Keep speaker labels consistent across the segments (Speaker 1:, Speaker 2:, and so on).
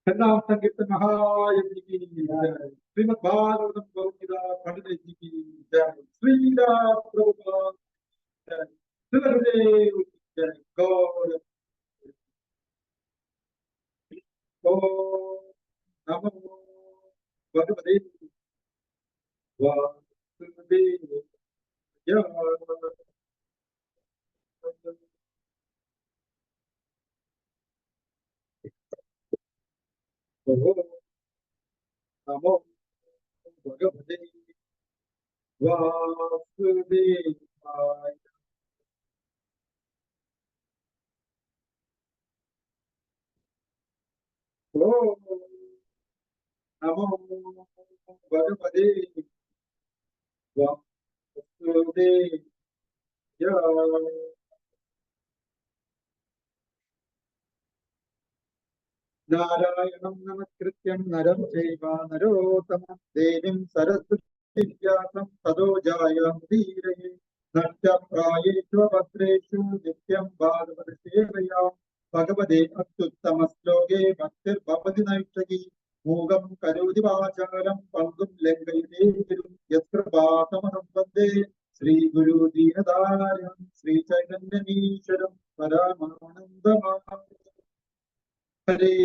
Speaker 1: छंदाम संगीत महायज्ञ की जय, श्रीमद् भागवतम गीता पंडित जी की जय, श्रीला प्रभुपाद जय, श्रीदेव जय, गौर ओम नमो भगवते वासुदेवाय। नमो भगवते वासुदेवाय। ओम नमो भगवते वासुदेवाय। नारायणं नमस्कृत्यं नरं चैव नरोत्तमं देवीं सरस्वतीं व्यासं ततो जयमुदीरये। नष्टप्रायेषु भद्रेषु नित्यं भागवत सेवया भगवते अत्युत्तमश्लोके भक्तिर्भवति नैष्ठिकी। मूगं करोति वाचालं पङ्गुं लङ्घयते गिरिं यत्कृपातमहं वन्दे श्रीगुरुदीनदारं श्रीचैतन्यमीश्वरं परमानन्दमाधवं। ഹരേ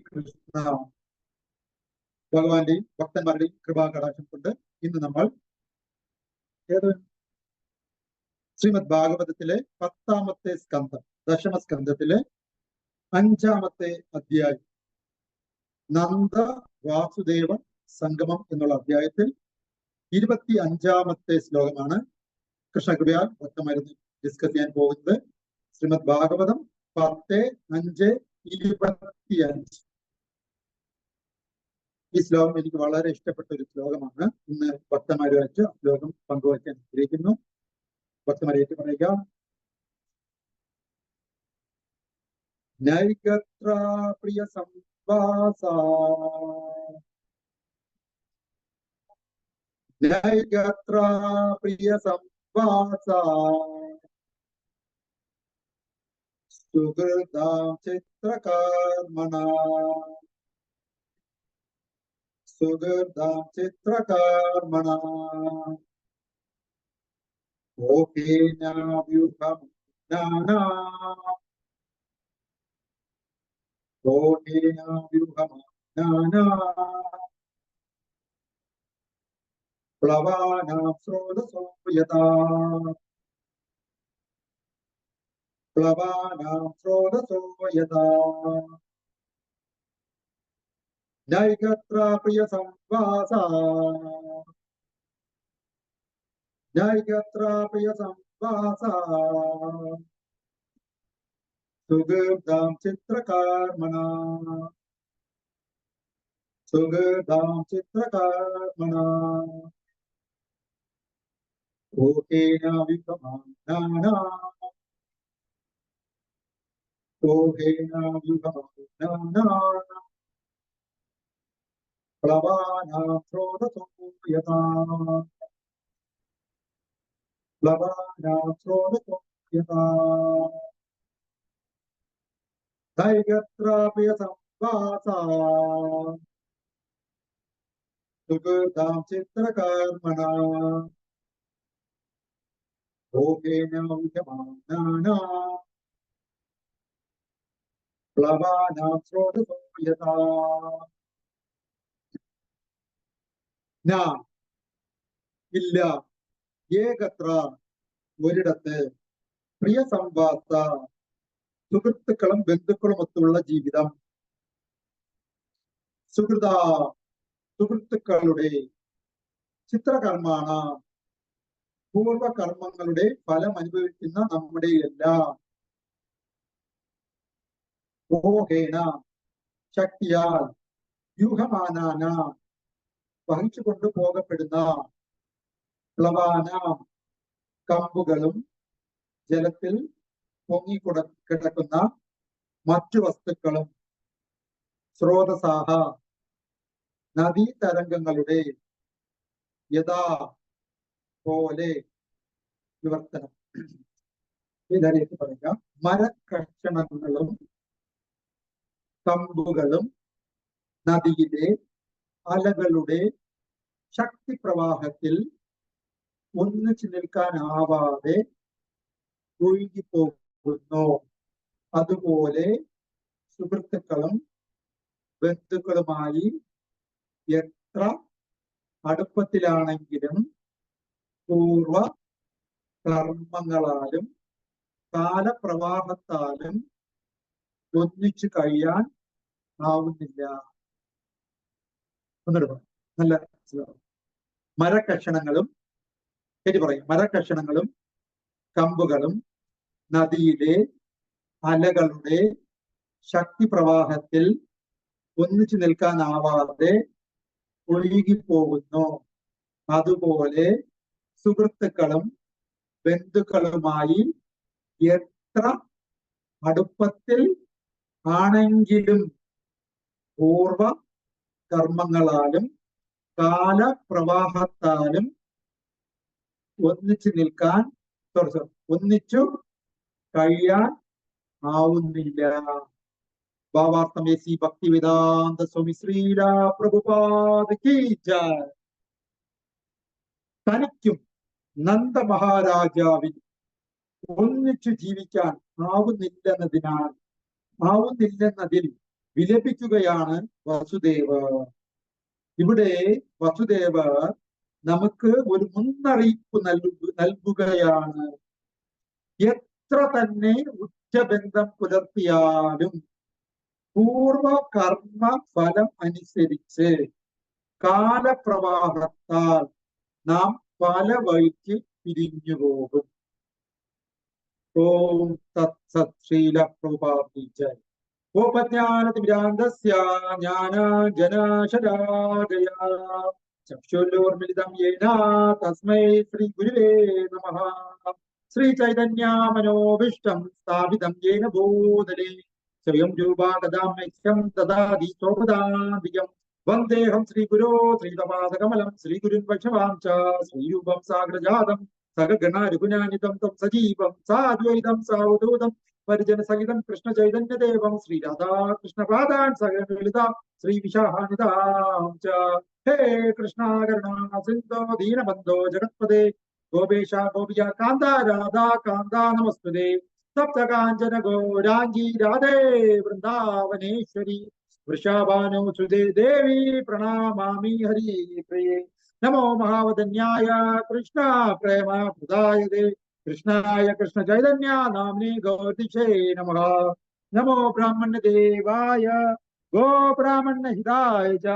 Speaker 1: കൃഷ്ണ. ഭഗവാന്റെയും ഭക്തന്മാരുടെയും കൃപാകടാക്ഷം കൊണ്ട് ഇന്ന് നമ്മൾ ശ്രീമദ് ഭാഗവതത്തിലെ 10ാമത്തെ സ്കന്ധം, ദശമസ്കന്ധത്തിലെ 5ാമത്തെ അധ്യായം നന്ദ വാസുദേവ സംഗമം എന്നുള്ള അധ്യായത്തിൽ 25ാമത്തെ ശ്ലോകമാണ് കൃഷ്ണകൃപയാൽ ഭക്തമായിരുന്നു ഡിസ്കസ് ചെയ്യാൻ പോകുന്നത്. ശ്രീമദ് ഭാഗവതം 10:5-25. ഈ ശ്ലോകം എനിക്ക് വളരെ ഇഷ്ടപ്പെട്ട ഒരു ശ്ലോകമാണ്. ഇന്ന് ഭക്തന്മാരുമായിട്ട് ആ ശ്ലോകം പങ്കുവയ്ക്കാൻ ആഗ്രഹിക്കുന്നു. ഭക്തന്മാരേറ്റ് പറയുക. നൈകത്ര പ്രിയ സംവാസ നൈകത്ര പ്രിയ സംവാസ സുഹൃതാം ചിത്രകർമ്മണ സുഹൃതാം ചിത്രകർമ്മണ ഓഹേന വ്യൂഹം നാനാ ഓഹേന വ്യൂഹം നാനാ പ്ലവാനാം സ്രോതസോ യഥാ പ്ലവാനാം സ്രോതസോ യഥാ നൈകത്ര പ്രിയ സംവാസ നൈകത്ര പ്രിയ സംവാസ സുഹൃതാം ചിത്രകർമ്മണ സുഹൃതാം ചിത്രകർമ്മണ ഓഹേന വ്യൂഹം നാനാ ഓഹേന വ്യൂഹം നാനാ പ്ലവാനാം സ്രോതസോ യഥാ പ്ലവാനാം സ്രോതസോ യഥാ നൈകത്ര പ്രിയ സംവാസ സുഹൃതാം ചിത്രകർമ്മണ ഓഹേന വ്യൂഹം നാനാ പ്ലവാനാം സ്രോതസോ യഥാ. ഇല്ല, ഏകത്ര ഒരിടത്ത്, പ്രിയ സംവാസ സുഹൃത്തുക്കളും ബന്ധുക്കളുമൊത്തുള്ള ജീവിതം, സുഹൃത സുഹൃത്തുക്കളുടെ ചിത്രകർമാണ പൂർവകർമ്മങ്ങളുടെ ഫലം അനുഭവിക്കുന്ന നമ്മുടെ എല്ലാം മോഹേന ശക്തിയാൽ വ്യൂഹമാനാന വഹിച്ചു കൊണ്ടുപോകപ്പെടുന്ന പ്ലവാന കമ്പുകളും ജലത്തിൽ പൊങ്ങിക്കിടക്കുന്ന മറ്റു വസ്തുക്കളും സ്രോതസാഹ നദീതരംഗങ്ങളുടെ യഥാ പോലെ വിവർത്തനം. ഇതിലേക്ക് പറയാം. മരക്കഷണങ്ങളും കമ്പുകളും നദിയിലെ അലകളുടെ ശക്തി പ്രവാഹത്തിൽ ഒന്നിച്ചു നിൽക്കാനാവാതെ ഒഴുകിപ്പോകുന്നു. അതുപോലെ സുഹൃത്തുക്കളും ബന്ധുക്കളുമായി എത്ര അടുപ്പത്തിലാണെങ്കിലും പൂർവ കർമ്മങ്ങളാലും കാലപ്രവാഹത്താലും ഒന്നിച്ചു കഴിയാൻ ആവുന്നില്ല. ഒന്നെടുക്കണം. നല്ല മരക്കഷണങ്ങളും പറയും. മരക്കഷണങ്ങളും കമ്പുകളും നദിയിലെ അലകളുടെ ശക്തി പ്രവാഹത്തിൽ ഒന്നിച്ചു നിൽക്കാനാവാതെ ഒഴുകിപ്പോകുന്നു. അതുപോലെ സുഹൃത്തുക്കളും ബന്ധുക്കളുമായി എത്ര അടുപ്പത്തിൽ ആണെങ്കിലും പൂർവ കർമ്മങ്ങളാലും കാലപ്രവാഹത്താലും ഒന്നിച്ചു കഴിയാൻ ആവുന്നില്ല. ഭാവാർത്ഥം എസി ഭക്തിവേദാന്ത സ്വാമി ശ്രീല പ്രഭുപാദ കീ ജയ്. തനിക്കും നന്ദ മഹാരാജാവിൽ ഒന്നിച്ചു ജീവിക്കാൻ ആവുന്നില്ലെന്നതിൽ വിലപിക്കുകയാണ് വസുദേവർ. ഇവിടെ വസുദേവർ നമുക്ക് ഒരു മുന്നറിയിപ്പ് നൽകുകയാണ്. എത്ര തന്നെ ഉച്ചബന്ധം പുലർത്തിയാലും പൂർവ കർമ്മ ഫലം അനുസരിച്ച് കാലപ്രവാഹത്താൽ നാം പല വഴിക്ക് പിരിഞ്ഞു പോകും. ഓം തത്സത്. ശ്രീല പ്രഭുപാദ ജയ്. ഓപജ്ഞാനതിമിരാന്ധസ്യ ജ്ഞാനാഞ്ജനശലാകയാ ചക്ഷുരോർമിലിതം യേന തസ്മൈ ശ്രീ ഗുരുവേ നമഃ. ശ്രീ ചൈതന്യമനോഭീഷ്ടം സ്ഥാപിതം യേന ഭൂതലേ സ്വയം രൂപാ ദദാമ്യഹ്യം ദദാതി സ്വപദാന്തികം. വന്ദേഹം ശ്രീഗുരോ ശ്രീതപാദകമലം ശ്രീഗുരുൻ വൈഷ്ണവാം ച ശ്രീരൂപം സാഗ്രജാതം സഗഗണ രഘുനാനിതം തം സജീവം സാദ്വൈതം സാവധൂതം പരിജന സഹിതം കൃഷ്ണ ചൈതന്യദേവം ശ്രീ രാധാകൃഷ്ണപാദാൻ സഹലളിത ശ്രീ വിശാഹാനിതാം ച. ഹേ കൃഷ്ണ കരുണാ സിന്ധോ ദീനബന്ധോ ജഗത്പദേ ഗോപേശ ഗോപിക കാന്ത രാധാ കാന്ത നമസ്തുതേ. സപ്തകാഞ്ചന ഗൗരാംഗീ രാധേ വൃന്ദാവനേശ്വരി വൃഷാഭാനോ സുതേ ദേവി പ്രണാമാമി ഹരി പ്രിയേ. നമോ മഹാവദന്യായ കൃഷ്ണ പ്രേമ പ്രദായതേ കൃഷ്ണായ കൃഷ്ണ ചൈതന്യ നാമ്നേ ഗൗരിഷേ നമഃ. നമോ ബ്രാഹ്മണ്യ ദേവായ ഗോ ബ്രാഹ്മണ്യ ഹിതായ ച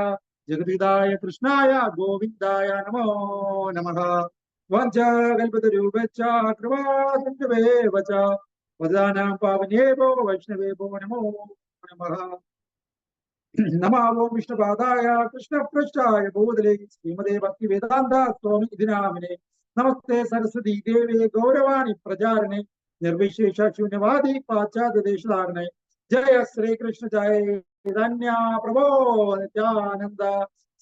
Speaker 1: ജഗദ്ഹിതായ കൃഷ്ണായ ഗോവിന്ദായ നമോ നമഃ. വാഞ്ചാകൽപതരൂപശ്ച കൃപാസിന്ധുവേവ ച പതിതാനാം പാവനേഭ്യോ വൈഷ്ണവേഭ്യോ നമോ നമഃ. നമോ വിഷ്ണുപാദായ കൃഷ്ണപൃഷ്ഠായ ഭൂതലേ ശ്രീമതേ ഭക്തിവേദാന്ത സ്വാമി ഇതി നാമിനേ. നമസ്തേ സരസ്വതി ദേവേ ഗൗരവാണി പ്രചാരണേ നിർവിശേഷ ശൂന്യവാദി പാശ്ചാത്യ ദേശധാരണേ. ജയ ശ്രീകൃഷ്ണ ജയ ചൈതന്യ പ്രഭോ നിത്യാനന്ദ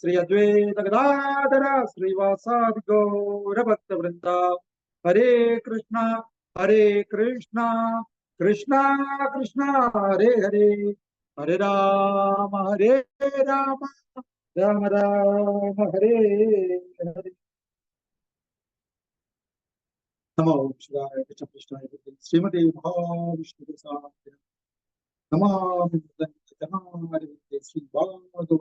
Speaker 1: ശ്രീ അദ്വൈത ഗദാധര ശ്രീവാസാദി ഗൗരഭക്തവൃന്ദ. ഹരേ കൃഷ്ണ കൃഷ്ണ കൃഷ്ണ ഹരേ ഹരേ ഹരേ രാമ രാമ രാമ ഹരേ ഹരേ. നമോ ശിവായ കൃഷ്ണപൃഷ്ഠായ ശ്രീമതേ മഹാവിഷ്ണു നമാമി ശ്രീ ഭാഗവതേ.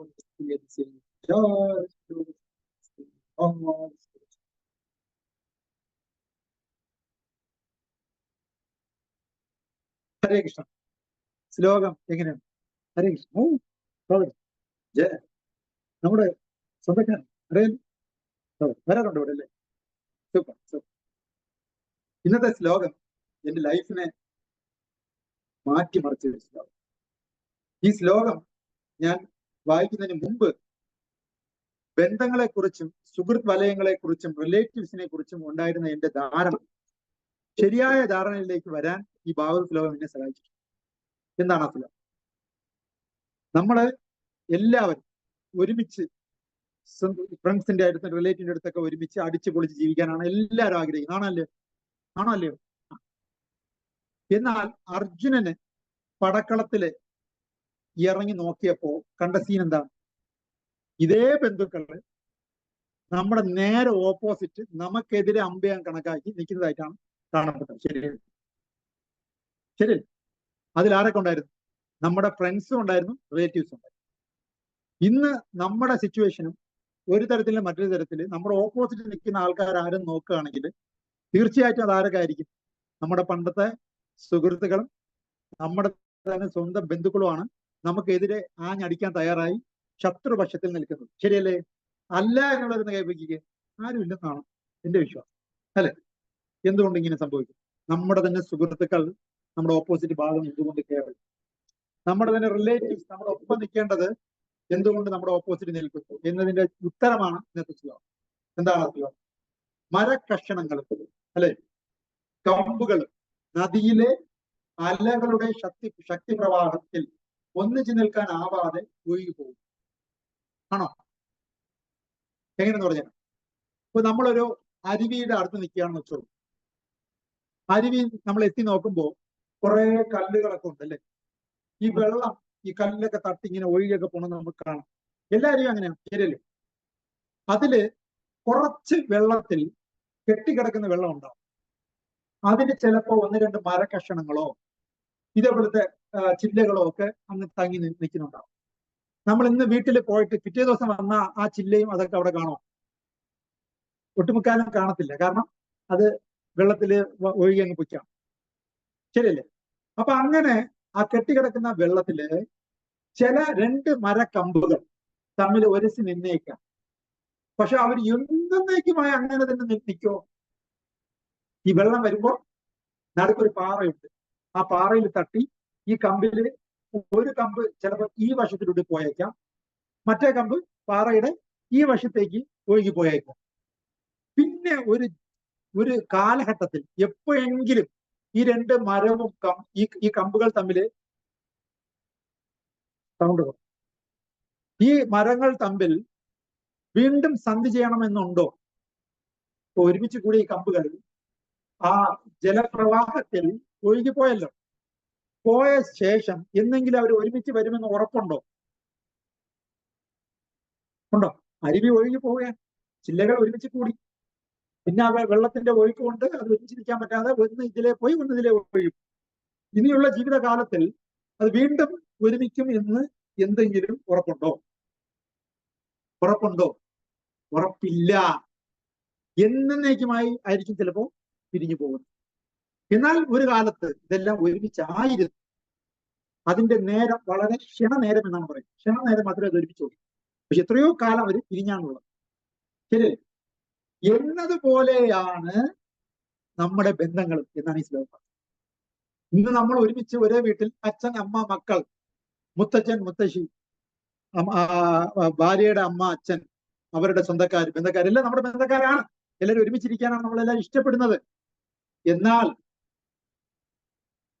Speaker 1: ഹരേ കൃഷ്ണ. ശ്ലോകം എങ്ങനെയാണ്? ഹരേ കൃഷ്ണ. ജയ. നമ്മുടെ സ്വന്തക്കാരൻ അറിയാൻ വരാറുണ്ട് ഇവിടെ അല്ലേ? Super super. ഇന്നത്തെ ശ്ലോകം എന്റെ ലൈഫിനെ മാറ്റിമറിച്ച ഒരു ശ്ലോകം. ഈ ശ്ലോകം ഞാൻ വായിക്കുന്നതിന് മുമ്പ് ബന്ധങ്ങളെക്കുറിച്ചും സുഹൃത്ത് വലയങ്ങളെക്കുറിച്ചും റിലേറ്റീവ്സിനെ കുറിച്ചും ഉണ്ടായിരുന്ന എന്റെ ധാരണ ശരിയായ ധാരണയിലേക്ക് വരാൻ ഈ ഭാഗവത ശ്ലോകം എന്നെ സഹായിച്ചു. എന്താണ് ആ ശ്ലോകം? നമ്മള് എല്ലാവരും ഒരുമിച്ച് ഫ്രണ്ട്സിന്റെ അടുത്ത് റിലേറ്റീവിന്റെ അടുത്തൊക്കെ ഒരുമിച്ച് അടിച്ചു പൊളിച്ച് ജീവിക്കാനാണ് എല്ലാവരും ആഗ്രഹിക്കുന്നത്. ആണോ അല്ലയോ? എന്നാൽ അർജുനന് പടക്കളത്തില് ഇറങ്ങി നോക്കിയപ്പോ കണ്ട സീൻ എന്താണ്? ഇതേ ബന്ധുക്കള് നമ്മുടെ നേരെ ഓപ്പോസിറ്റ് നമുക്കെതിരെ അമ്പയാൻ കണക്കാക്കി നിൽക്കുന്നതായിട്ടാണ് കാണപ്പെട്ടത്. ശരി. അതിലാരൊക്കെ ഉണ്ടായിരുന്നു? നമ്മുടെ ഫ്രണ്ട്സും ഉണ്ടായിരുന്നു, റിലേറ്റീവ്സും ഉണ്ടായിരുന്നു. ഇന്ന് നമ്മുടെ സിറ്റുവേഷനും ഒരു തരത്തിലും മറ്റൊരു തരത്തില് നമ്മുടെ ഓപ്പോസിറ്റ് നിൽക്കുന്ന ആൾക്കാർ ആരും നോക്കുകയാണെങ്കിൽ തീർച്ചയായിട്ടും അത് ആരൊക്കെ ആയിരിക്കും? നമ്മുടെ പണ്ടത്തെ സുഹൃത്തുക്കളും നമ്മുടെ തന്നെ സ്വന്തം ബന്ധുക്കളുമാണ് നമുക്കെതിരെ ആഞ്ഞടിക്കാൻ തയ്യാറായി ശത്രുപക്ഷത്തിൽ നിൽക്കുന്നത്. ശരിയല്ലേ? അല്ല എന്നുള്ളതെന്ന് കൈവയ്ക്കുക ആരും ഇല്ലെന്നാണ് എന്റെ വിശ്വാസം. അല്ലെ? എന്തുകൊണ്ട് ഇങ്ങനെ സംഭവിക്കും? നമ്മുടെ തന്നെ സുഹൃത്തുക്കൾ നമ്മുടെ ഓപ്പോസിറ്റ് ഭാഗം എന്തുകൊണ്ട് കയറി? നമ്മുടെ തന്നെ റിലേറ്റീവ്സ് നമ്മുടെ ഒപ്പം നിൽക്കേണ്ടത് എന്തുകൊണ്ട് നമ്മുടെ ഓപ്പോസിറ്റ് നിൽക്കുന്നു എന്നതിന്റെ ഉത്തരമാണ് ഇന്നത്തെ ശ്ലോകം. എന്താണ് ശ്ലോകം? മരക്കഷണങ്ങൾ അല്ലെ, കമ്പുകൾ നദിയിലെ അലകളുടെ ശക്തി പ്രവാഹത്തിൽ ഒന്നിച്ചു നിൽക്കാൻ ആവാതെ ഒഴുകി പോകും. ആണോ? എങ്ങനെയെന്ന് പറഞ്ഞാൽ, ഇപ്പൊ നമ്മളൊരു അരുവിയുടെ അടുത്ത് നിൽക്കുകയാണെന്ന് വെച്ചോളൂ. അരുവി നമ്മൾ എത്തി നോക്കുമ്പോൾ കുറെ കല്ലുകളൊക്കെ ഉണ്ട് അല്ലെ? ഈ വെള്ളം ഈ കല്ലൊക്കെ തട്ടി ഇങ്ങനെ ഒഴുകിയൊക്കെ പോകണമെന്ന് നമുക്ക് കാണാം. എല്ലാവരും അങ്ങനെയാണ്, ശരിയല്ലേ? അതില് കുറച്ച് വെള്ളത്തിൽ കെട്ടിക്കിടക്കുന്ന വെള്ളം ഉണ്ടാവും. അതിന് ചിലപ്പോ ഒന്ന് രണ്ട് മരക്കഷണങ്ങളോ ഇതേപോലത്തെ ചില്ലകളോ ഒക്കെ അങ്ങ് തങ്ങി നിൽക്കുന്നുണ്ടാവും. നമ്മൾ ഇന്ന് വീട്ടിൽ പോയിട്ട് പിറ്റേ ദിവസം വന്ന ആ ചില്ലയും അതൊക്കെ അവിടെ കാണോ? ഒട്ടുമുക്കാലും കാണത്തില്ല. കാരണം അത് വെള്ളത്തിൽ ഒഴുകി അങ്ങ് പൊയ്ക്കാം. ശരിയല്ലേ? അപ്പൊ അങ്ങനെ ആ കെട്ടിക്കിടക്കുന്ന വെള്ളത്തില് ചില രണ്ട് മരക്കമ്പുകൾ തമ്മിൽ ഒരസി നിന്നേക്കാം. പക്ഷെ അവർ എന്നേക്കുമായി അങ്ങനെ തന്നെ നിൽക്കോ? ഈ വെള്ളം വരുമ്പോൾ നടുക്കൊരു പാറയുണ്ട്. ആ പാറയിൽ തട്ടി ഈ കമ്പില് ഒരു കമ്പ് ചിലപ്പോൾ ഈ വശത്തിലൂടെ പോയേക്കാം, മറ്റേ കമ്പ് പാറയുടെ ഈ വശത്തേക്ക് ഒഴുകി പോയേക്കാം. പിന്നെ ഒരു കാലഘട്ടത്തിൽ എപ്പോഴെങ്കിലും ഈ രണ്ട് മരവും ഈ കമ്പുകൾ തമ്മില് സൗണ്ട് പോകും. ഈ മരങ്ങൾ തമ്മിൽ വീണ്ടും സന്ധി ചെയ്യണമെന്നുണ്ടോ? ഒരുമിച്ച് കൂടി ഈ കമ്പുകൾ ആ ജലപ്രവാഹത്തിൽ ഒഴുകിപ്പോയല്ലോ. പോയ ശേഷം എന്നെങ്കിലും അവർ ഒരുമിച്ച് വരുമെന്ന് ഉറപ്പുണ്ടോ? ഉണ്ടോ? അരുവി ഒഴുകി പോവുകയാണ്, ചില്ലകൾ ഒരുമിച്ച് കൂടി, പിന്നെ അവ വെള്ളത്തിന്റെ ഒഴുക്ക് കൊണ്ട് അത് ഒരുമിച്ചിരിക്കാൻ പറ്റാതെ ഒന്ന് ഇതിലെ പോയി ഒന്ന് ഇതിലെ ഒഴുകും. ഇനിയുള്ള ജീവിതകാലത്തിൽ അത് വീണ്ടും ഒരുമിക്കും എന്ന് എന്തെങ്കിലും ഉറപ്പുണ്ടോ? ഉറപ്പില്ല. എന്നേക്കുമായി ആയിരിക്കും ചിലപ്പോൾ പിരിഞ്ഞു പോകുന്നത്. എന്നാൽ ഒരു കാലത്ത് ഇതെല്ലാം ഒരുമിച്ചായിരുന്നു. അതിന്റെ നേരം വളരെ ക്ഷണനേരം എന്നാണ് പറയുന്നത്. ക്ഷണനേരം മാത്രമേ അത് ഒരുമിച്ച് പോകും. പക്ഷെ എത്രയോ കാലം അവർ പിരിഞ്ഞാണുള്ളത്. ശരി എന്നതുപോലെയാണ് നമ്മുടെ ബന്ധങ്ങളും എന്നാണ് ഈ ശ്ലോകം. ഇന്ന് നമ്മൾ ഒരുമിച്ച് ഒരേ വീട്ടിൽ അച്ഛൻ, അമ്മ, മക്കൾ, മുത്തച്ഛൻ, മുത്തശ്ശി, ഭാര്യയുടെ അമ്മ, അച്ഛൻ, അവരുടെ ബന്ധക്കാരെല്ലാം നമ്മുടെ ബന്ധക്കാരാണ്. എല്ലാവരും ഒരുമിച്ചിരിക്കാനാണ് നമ്മളെല്ലാം ഇഷ്ടപ്പെടുന്നത്. എന്നാൽ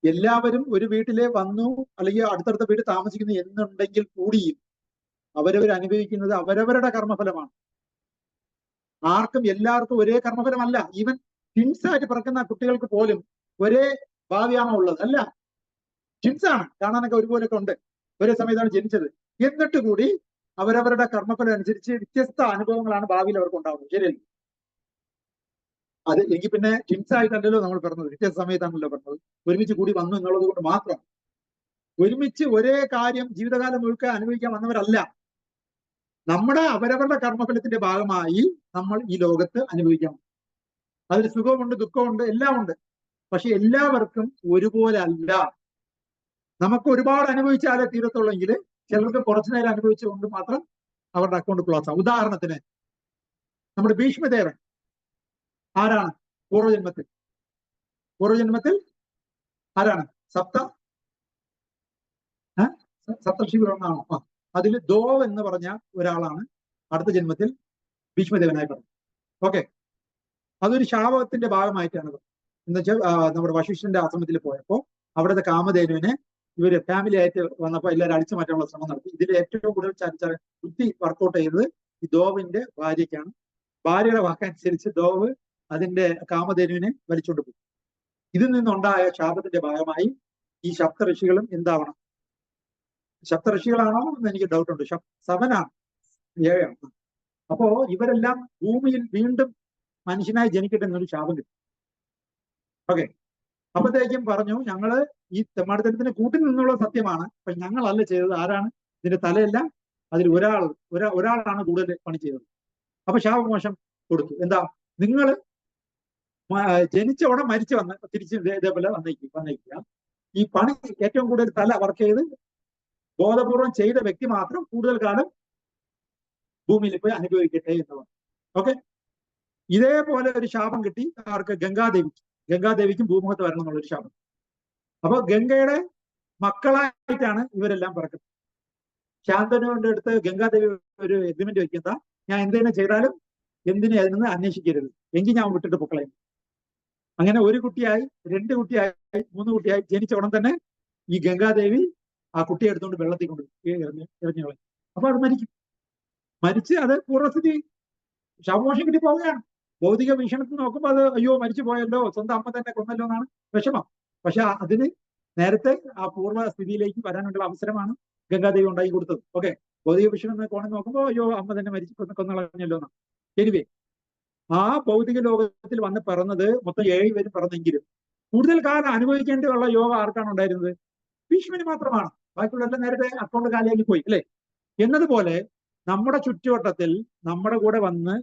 Speaker 1: എല്ലാവരും ഒരു വീട്ടിലെ വന്നു അല്ലെങ്കിൽ അടുത്തടുത്ത വീട് താമസിക്കുന്നു എന്നുണ്ടെങ്കിൽ കൂടിയും അവരവർ അനുഭവിക്കുന്നത് അവരവരുടെ കർമ്മഫലമാണ്. എല്ലാവർക്കും ഒരേ കർമ്മഫലമല്ല. ഈവൻ ട്വിൻസായിട്ട് പിറക്കുന്ന കുട്ടികൾക്ക് പോലും ഒരേ ഭാവിയാണോ ഉള്ളത്? അല്ല, ട്വിൻസാണ്, കാണാനൊക്കെ ഒരുപോലൊക്കെ ഉണ്ട്, ഒരേ സമയത്താണ് ജനിച്ചത്. എന്നിട്ട് കൂടി അവരവരുടെ കർമ്മഫലം അനുസരിച്ച് വ്യത്യസ്ത അനുഭവങ്ങളാണ് ഭാവിയിൽ അവർക്ക് ഉണ്ടാവുന്നത്. ശരിയല്ലേ? അത് എങ്കിൽ പിന്നെ ട്വിൻസ് ആയിട്ടല്ലല്ലോ നമ്മൾ പറഞ്ഞത്, വ്യത്യസ്ത സമയത്താണല്ലോ പറഞ്ഞത്. ഒരുമിച്ച് കൂടി വന്നു എന്നുള്ളത് കൊണ്ട് മാത്രം ഒരുമിച്ച് ഒരേ കാര്യം ജീവിതകാലം മുഴുവൻ അനുഭവിക്കാൻ വന്നവരല്ല. നമ്മുടെ അവരവരുടെ കർമ്മഫലത്തിന്റെ ഭാഗമായി നമ്മൾ ഈ ലോകത്ത് അനുഭവിക്കാം. അതിൽ സുഖമുണ്ട്, ദുഃഖമുണ്ട്, എല്ലാം ഉണ്ട്. പക്ഷെ എല്ലാവർക്കും ഒരുപോലെ അല്ല. നമുക്ക് ഒരുപാട് അനുഭവിച്ചാലേ തീരത്തുള്ളെങ്കിൽ ചിലർക്ക് കുറച്ചു നേരം അനുഭവിച്ചുകൊണ്ട് മാത്രം
Speaker 2: അവരുടെ അക്കൗണ്ട് ക്ലോസ് ആവും. ഉദാഹരണത്തിന് നമ്മുടെ ഭീഷ്മദേവൻ ആരാണ്? പൂർവ്വജന്മത്തിൽ ആരാണ്? സപ്തർഷികളൊന്നാണോ? അതിൽ ദോവ് എന്ന് പറഞ്ഞ ഒരാളാണ് അടുത്ത ജന്മത്തിൽ ഭീഷ്മദേവനായി പറഞ്ഞത്. ഓക്കെ, അതൊരു ശാപത്തിന്റെ ഭാഗമായിട്ടാണ്. എന്നുവെച്ചാൽ നമ്മുടെ വശിഷ്ഠന്റെ ആശ്രമത്തിൽ പോയപ്പോൾ അവിടുത്തെ കാമധേനുവിനെ ഇവര് ഫാമിലി ആയിട്ട് വന്നപ്പോൾ എല്ലാവരും അടിച്ചു മാറ്റാനുള്ള ശ്രമം നടത്തി. ഇതിൽ ഏറ്റവും കൂടുതൽ ബുദ്ധി വർക്കൗട്ട് ചെയ്തത് ഈ ദോവിന്റെ ഭാര്യയ്ക്കാണ്. ഭാര്യയുടെ വാക്കനുസരിച്ച് ദോവ് അതിന്റെ കാമധേനുവിനെ വലിച്ചുകൊണ്ട് പോകും. ഇതിൽ നിന്നുണ്ടായ ശാപത്തിന്റെ ഭാഗമായി ഈ സപ്തഋഷികളും എന്താവണം? സപ്തഋഷികളാണോ എന്ന് എനിക്ക് ഡൗട്ട് ഉണ്ട്. 7 ആണ്, 7 ആണ്. അപ്പോ ഇവരെല്ലാം ഭൂമിയിൽ വീണ്ടും മനുഷ്യനായി ജനിക്കട്ടെ എന്നൊരു ശാപം കിട്ടും. ഓക്കെ, അപ്പോഴത്തേക്കും പറഞ്ഞു, ഞങ്ങള് ഈ തെമ്മാടിത്തരത്തിന് കൂട്ടി നിന്നുള്ള സത്യമാണ്, പക്ഷെ ഞങ്ങളല്ല ചെയ്തത്. ആരാണ് ഇതിന്റെ തലയെല്ലാം? അതിൽ ഒരാളാണ് കൂടുതൽ പണി ചെയ്തത്. അപ്പൊ ശാപമോശം കൊടുത്തു. എന്താ? നിങ്ങൾ ജനിച്ച ഉടൻ മരിച്ചു തിരിച്ച് ഇതേപോലെ വന്നേക്കുക. ഈ പണി ഏറ്റവും കൂടുതൽ തല വർക്ക് ചെയ്ത് ബോധപൂർവം ചെയ്ത വ്യക്തി മാത്രം കൂടുതൽ കാലം ഭൂമിയിൽ പോയി അനുഭവിക്കട്ടെ എന്ന് പറഞ്ഞു. ഓക്കെ, ഇതേപോലെ ഒരു ശാപം കിട്ടി അവർക്ക് ഗംഗാദേവിക്കും ഭൂമുഖത്ത് വരണം എന്നുള്ളൊരു ശാപം. അപ്പൊ ഗംഗയുടെ മക്കളായിട്ടാണ് ഇവരെല്ലാം പിറക്കുന്നത്. ശാന്തനുവിന്റെ അടുത്ത് ഗംഗാദേവി ഒരു എഗ്രിമെന്റ് വെക്കുന്ന, ഞാൻ എന്തെങ്കിലും ചെയ്താലും എന്തിനെ അതിൽ നിന്ന് അന്വേഷിക്കരുത്, എങ്കിൽ ഞാൻ വിട്ടിട്ട് പൊക്കളയും. അങ്ങനെ 1 കുട്ടിയായി, 2 കുട്ടിയായി, 3 കുട്ടിയായി ജനിച്ച ഉടൻ തന്നെ ഈ ഗംഗാദേവി ആ കുട്ടിയെ എടുത്തുകൊണ്ട് വെള്ളത്തിൽ കൊണ്ട് എറിഞ്ഞു കളയും. അപ്പൊ അത് മരിച്ച് അത് പൂർവ്വസ്ഥിതി ശാപമോശം കിട്ടി പോവുകയാണ്. ഭൗതിക വീക്ഷണത്തിൽ നോക്കുമ്പോൾ അത് അയ്യോ മരിച്ചു പോയല്ലോ, സ്വന്തം അമ്മ തന്നെ കൊന്നല്ലോ എന്നാണ് വിഷമം. പക്ഷെ അതിന് നേരത്തെ ആ പൂർവ്വസ്ഥിതിയിലേക്ക് വരാനുള്ള അവസരമാണ് ഗംഗാദേവി ഉണ്ടാക്കി കൊടുത്തത്. ഓക്കെ, ഭൗതിക വീക്ഷണം കോണിൽ നോക്കുമ്പോൾ അയ്യോ അമ്മ തന്നെ മരിച്ചു കൊന്നളഞ്ഞല്ലോ എന്നാണ്. എനിവേ, ആ ഭൗതിക ലോകത്തിൽ വന്ന് പിറന്നത് മൊത്തം 7 പേര് പിറന്നെങ്കിലും കൂടുതൽ കാലം അനുഭവിക്കേണ്ടിയുള്ള യോഗ ആർക്കാണ് ഉണ്ടായിരുന്നത്? ഭീഷ്മന് മാത്രമാണ്. ബാക്കിയുള്ളവരെല്ലാം നേരത്തെ അക്കൗണ്ട് കാലിയാക്കി പോയി, അല്ലെ? എന്നതുപോലെ നമ്മുടെ ചുറ്റുവട്ടത്തിൽ നമ്മുടെ കൂടെ വന്ന്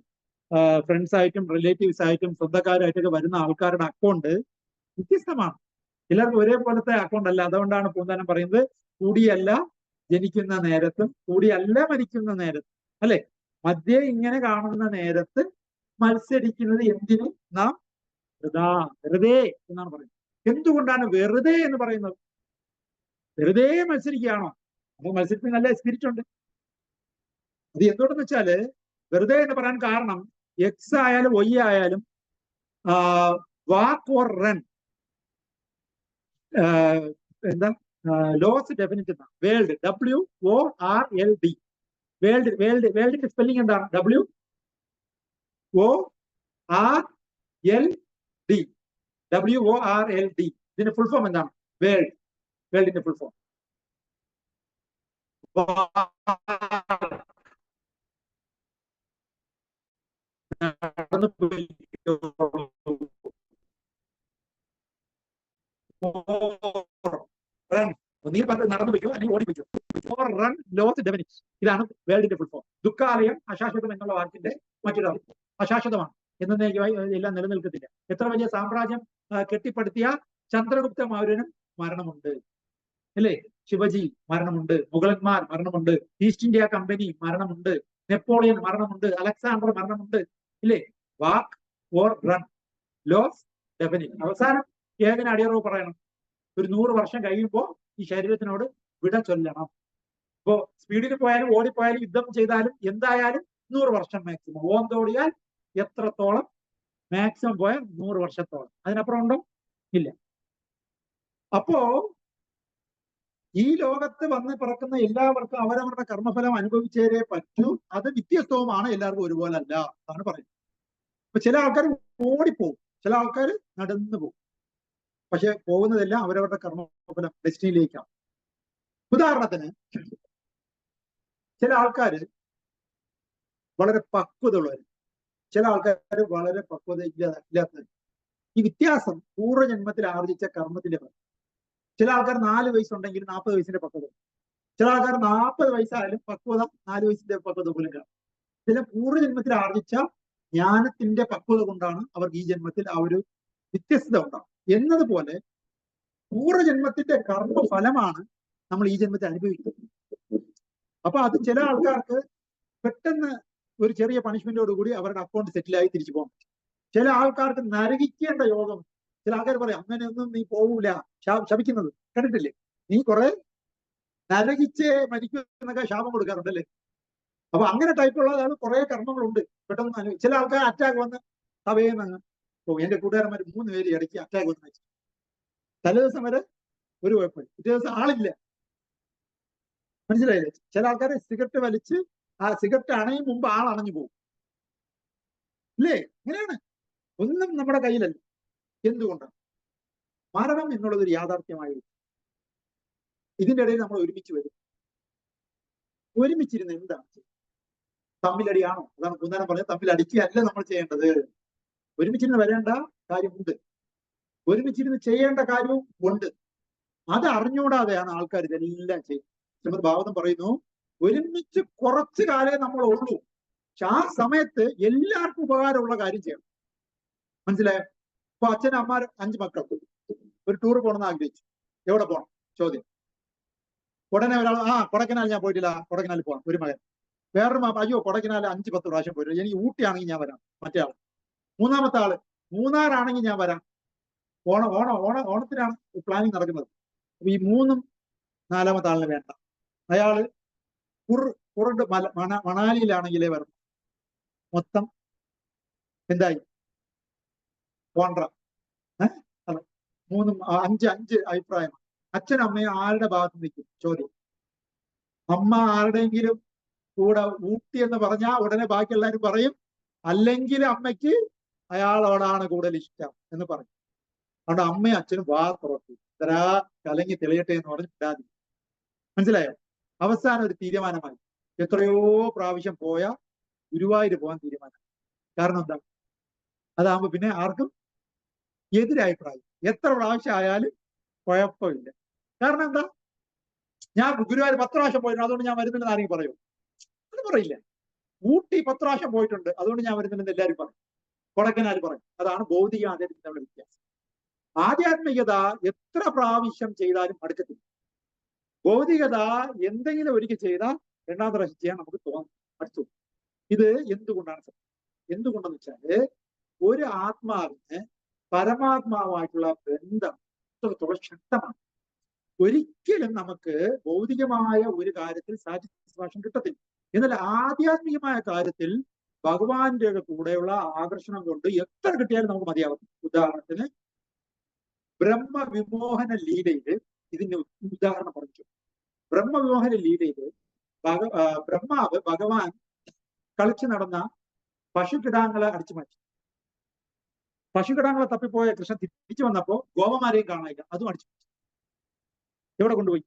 Speaker 2: ഫ്രണ്ട്സ് ആയിട്ടും റിലേറ്റീവ്സ് ആയിട്ടും സ്വന്തക്കാരായിട്ടൊക്കെ വരുന്ന ആൾക്കാരുടെ അക്കൗണ്ട് വ്യത്യസ്തമാണ്. എല്ലാവർക്കും ഒരേപോലത്തെ അക്കൗണ്ട് അല്ല. അതുകൊണ്ടാണ് പൂന്താനം പറയുന്നത്, കൂടിയല്ല ജനിക്കുന്ന നേരത്തും കൂടിയല്ല മരിക്കുന്ന നേരത്തും, അല്ലെ? മധ്യേ ഇങ്ങനെ കാണുന്ന നേരത്ത് മത്സരിക്കുന്നത് എന്തിന്? നാം വെറുതെ എന്നാണ് പറയുന്നത്. എന്തുകൊണ്ടാണ് വെറുതെ എന്ന് പറയുന്നത്? വെറുതെ മത്സരിക്കുകയാണോ? അപ്പൊ മത്സരത്തിന് നല്ല സ്പിരിറ്റ് ഉണ്ട്. അത് എന്തുകൊണ്ടെന്ന് വെച്ചാല് വെറുതെ എന്ന് പറയാൻ കാരണം എക്സ് ആയാലും വൈ ആയാലും വാക്ക് ഓർ റൺ എന്താ ലോസ് ഡെഫിനിറ്റ് എന്നാണ്. വേൾഡ്, WORLD, വേൾഡിന്റെ സ്പെല്ലിംഗ് എന്താണ്? WORLD. ഇതിന്റെ ഫുൾ ഫോം എന്താണ്? വേൾഡിന്റെ ഫുൾ ഫോം നീ നടന്നു വയ്ക്കോ അല്ലെങ്കിൽ ഓടിപ്പിക്കോ. റൺ ലോസ് ഡെഫിനിറ്റ്, ഇതാണ് വേൾഡിന്റെ ഫുൾ ഫോം. ദുഃഖാലയം അശാശ്വതം എന്നുള്ള വാക്കിന്റെ മറ്റൊരു അർത്ഥം. അശാശ്വതമാണ്, എന്നേക്കുമായി എല്ലാം നിലനിൽക്കത്തില്ല. എത്ര വലിയ സാമ്രാജ്യം കെട്ടിപ്പടുത്തിയ ചന്ദ്രഗുപ്ത മൗര്യനും മരണമുണ്ട്, അല്ലേ? ശിവജി മരണമുണ്ട്, മുഗളന്മാർ മരണമുണ്ട്, ഈസ്റ്റ് ഇന്ത്യ കമ്പനി മരണമുണ്ട്, നെപ്പോളിയൻ മരണമുണ്ട്, അലക്സാണ്ടർ മരണമുണ്ട്, ഇല്ലേ? Walk or run loss definite. അവസാനം ഏതിന് അടിയറവ് പറയണം? ഒരു 100 വർഷം കഴിയുമ്പോൾ ഈ ശരീരത്തിനോട് വിട ചൊല്ലണം. ഇപ്പോ സ്പീഡിൽ പോയാലും ഓടിപ്പോയാലും യുദ്ധം ചെയ്താലും എന്തായാലും 100 വർഷം മാക്സിമം. ഓന്തോടിയാൽ എത്രത്തോളം? മാക്സിമം പോയാൽ 100 വർഷത്തോളം. അതിനപ്പുറം ഉണ്ടോ? ഇല്ല. അപ്പോ ഈ ലോകത്ത് വന്ന് പിറക്കുന്ന എല്ലാവർക്കും അവരവരുടെ കർമ്മഫലം അനുഭവിച്ചേരേ പറ്റൂ. അത് വ്യത്യസ്തവുമാണ്, എല്ലാവർക്കും ഒരുപോലെ അല്ല എന്നാണ് പറയുന്നത്. അപ്പൊ ചില ആൾക്കാർ ഓടിപ്പോകും, ചില ആൾക്കാർ നടന്നു പോകും. പക്ഷെ പോകുന്നതെല്ലാം അവരവരുടെ കർമ്മഫലം ഡെസ്റ്റിനിയിലേക്കാണ്. ഉദാഹരണത്തിന് ചില ആൾക്കാര് വളരെ പക്വത ഉള്ളവർ, ചില ആൾക്കാർ വളരെ പക്വത ഇല്ലാത്തവർ. ഈ വ്യത്യാസം പൂർവ്വജന്മത്തിൽ ആർജിച്ച കർമ്മത്തിന്റെ ഫലം. ചില ആൾക്കാർ 4 വയസ്സുണ്ടെങ്കിൽ 40 വയസ്സിന്റെ പക്വത, ചില ആൾക്കാർ 40 വയസ്സായാലും പക്വത 4 വയസ്സിന്റെ പക്വത പോലും കാണും. ചില പൂർവ്വജന്മത്തിൽ ആർജിച്ച ജ്ഞാനത്തിന്റെ പക്വത കൊണ്ടാണ് അവർക്ക് ഈ ജന്മത്തിൽ ആ ഒരു വ്യത്യസ്തത ഉണ്ടാകും. എന്നതുപോലെ പൂർവ്വജന്മത്തിന്റെ കർമ്മഫലമാണ് നമ്മൾ ഈ ജന്മത്തിൽ അനുഭവിക്കുന്നത്. അപ്പൊ അത് ചില ആൾക്കാർക്ക് പെട്ടെന്ന് ഒരു ചെറിയ പണിഷ്മെന്റോട് കൂടി അവരുടെ അക്കൗണ്ട് സെറ്റിലായി തിരിച്ചു പോകാൻ പറ്റും. ചില ആൾക്കാർക്ക് നരകിക്കേണ്ട യോഗം, ചില ആൾക്കാർ പറയാം അങ്ങനെയൊന്നും നീ പോകൂല, ശപിക്കുന്നത് കണ്ടിട്ടില്ലേ? നീ കുറെ നരകിച്ച് മരിക്കും എന്നൊക്കെ ശാപം കൊടുക്കാറുണ്ടല്ലേ? അപ്പൊ അങ്ങനെ ടൈപ്പുള്ളതാണ് കുറെ കർമ്മങ്ങളുണ്ട്. പെട്ടെന്ന് ചില ആൾക്കാർ അറ്റാക്ക് വന്ന് സഭയെന്ന് എന്റെ കൂട്ടുകാരന്മാർ 3 പേര് ഇടയ്ക്ക് അറ്റാക്ക് വന്ന് മരിച്ചു. തലേദിവസം വരെ ഒരു കുഴപ്പമില്ല, പിറ്റേ ദിവസം ആളില്ല. മനസ്സിലായില്ലേ? ചില ആൾക്കാർ സിഗരറ്റ് വലിച്ച് ആ സിഗരറ്റ് അണയും മുമ്പ് ആൾ അണഞ്ഞു പോകും. ഇല്ലേ? ഇങ്ങനെയാണ്. ഒന്നും നമ്മുടെ കയ്യിലല്ല. എന്തുകൊണ്ടാണ്? മരണം എന്നുള്ളത് ഒരു യാഥാർത്ഥ്യമായി. ഇതിന്റെ ഇടയിൽ നമ്മൾ ഒരുമിച്ച് വരും. ഒരുമിച്ചിരുന്ന് എന്താണ് ചെയ്യുന്നത്? തമ്മിലടിയാണോ? അതാണ് കുന്നേരം പറഞ്ഞത്, തമ്മിലടിക്കുകയല്ല നമ്മൾ ചെയ്യേണ്ടത്. ഒരുമിച്ചിരുന്ന് വരേണ്ട കാര്യമുണ്ട്, ഒരുമിച്ചിരുന്ന് ചെയ്യേണ്ട കാര്യവും ഉണ്ട്. അത് അറിഞ്ഞുകൂടാതെയാണ് ആൾക്കാർ ഇതെല്ലാം ചെയ്യുന്നത്. ശ്രീമദ് ഭാഗവതം പറയുന്നു, ഒരുമിച്ച് കുറച്ചു കാലേ നമ്മൾ ഉള്ളൂ, പക്ഷെ ആ സമയത്ത് എല്ലാവർക്കും ഉപകാരമുള്ള കാര്യം ചെയ്യണം. മനസ്സിലായോ? ഇപ്പൊ അച്ഛനും അമ്മ 5 മക്കൾ ഒരു ടൂർ പോകണമെന്ന് ആഗ്രഹിച്ചു. എവിടെ പോകണം ചോദ്യം. ഉടനെ ഒരാൾ കൊടൈക്കനാൽ ഞാൻ പോയിട്ടില്ല, കൊടൈക്കനാലിൽ പോകാം. ഒരു മകൻ. വേറൊരു അയ്യോ കൊടൈക്കനാൽ 5-10 പ്രാവശ്യം പോയിട്ടില്ല, എനിക്ക് ഊട്ടിയാണെങ്കിൽ ഞാൻ വരാം. മറ്റേ ആൾ. മൂന്നാമത്തെ ആള് മൂന്നാറാണെങ്കിൽ ഞാൻ വരാം. ഓണത്തിനാണ് പ്ലാനിങ് നടക്കുന്നത്. അപ്പൊ ഈ 3ഉം 4മത്തെ ആളിന് വേണ്ട. അയാള് കുറണ്ട് മണാലിയിലാണെങ്കിലേ വരണം. മൊത്തം എന്തായി? കോൺട്ര. 3ഉം 5 അഭിപ്രായം. അച്ഛനും അമ്മയും ആരുടെ ഭാഗത്ത് നിൽക്കും ചോദ്യം. അമ്മ ആരുടെയെങ്കിലും കൂടെ ഊട്ടി എന്ന് പറഞ്ഞാൽ ഉടനെ ബാക്കി എല്ലാവരും പറയും, അല്ലെങ്കിൽ അമ്മയ്ക്ക് അയാളോടാണ് കൂടുതൽ ഇഷ്ടം എന്ന് പറയും. അതുകൊണ്ട് അമ്മയും അച്ഛനും തുറക്കും. ഇതരാ കലങ്ങി തെളിയട്ടെ എന്ന് പറഞ്ഞ് ഇടാതി. മനസ്സിലായോ? അവസാനം ഒരു തീരുമാനമായി. എത്രയോ പ്രാവശ്യം പോയ ഗുരുവായൂർ പോകാൻ തീരുമാനം. കാരണം എന്താ? അതാകുമ്പോ പിന്നെ ആർക്കും എതിരഭിപ്രായം. എത്ര പ്രാവശ്യം ആയാലും കുഴപ്പമില്ല. കാരണം എന്താ? ഞാൻ ഗുരുവായൂർ 10 പ്രാവശ്യം പോയിട്ടുണ്ട്, അതുകൊണ്ട് ഞാൻ വരുന്നില്ലെന്ന് ആരെങ്കിലും പറയോ? അത് പറയില്ല. ഊട്ടി 10 പ്രാവശ്യം പോയിട്ടുണ്ട്, അതുകൊണ്ട് ഞാൻ വരുന്നില്ലെന്ന് എല്ലാവരും പറയും. കൊടൈക്കനാൽ പറയും. അതാണ് ഭൗതിക ആധ്യാത്മികതയുടെ വ്യത്യാസം. ആധ്യാത്മികത എത്ര പ്രാവശ്യം ചെയ്താലും മടുക്കത്തില്ല. ഭൗതികത എന്തെങ്കിലും ഒരിക്കൽ ചെയ്താൽ 2ാമത്തെ പ്രാവശ്യം ചെയ്യാൻ നമുക്ക് തോന്നും, അടുത്തു. ഇത് എന്തുകൊണ്ടാണ്? എന്തുകൊണ്ടെന്ന് വെച്ചാല് ഒരു ആത്മാവിന് പരമാത്മാവായിട്ടുള്ള ബന്ധം അത്രത്തോളം ശക്തമാണ്. ഒരിക്കലും നമുക്ക് ഭൗതികമായ ഒരു കാര്യത്തിൽ സാറ്റിസ്ഫാക്ഷൻ കിട്ടത്തില്ല. എന്നാൽ ആധ്യാത്മികമായ കാര്യത്തിൽ ഭഗവാന്റെ കൂടെയുള്ള ആകർഷണം കൊണ്ട് എത്ര കിട്ടിയാലും നമുക്ക് മതിയാവും. ഉദാഹരണത്തിന് ബ്രഹ്മവിമോഹന ലീലയില് ഇതിന്റെ ഉദാഹരണം പറഞ്ഞു. ബ്രഹ്മവിമോഹന ലീലയില് ബ്രഹ്മാവ് ഭഗവാൻ കളിച്ചു നടന്ന പശുകിടാങ്ങളെ അടിച്ചു മാറ്റി. പശുകിടാങ്ങളെ തപ്പിപ്പോയ കൃഷ്ണൻ തിരിച്ചു വന്നപ്പോ ഗോപമാരെയും കാണാനില്ല, അതും അടിച്ചു മാറ്റി. എവിടെ കൊണ്ടുപോയി?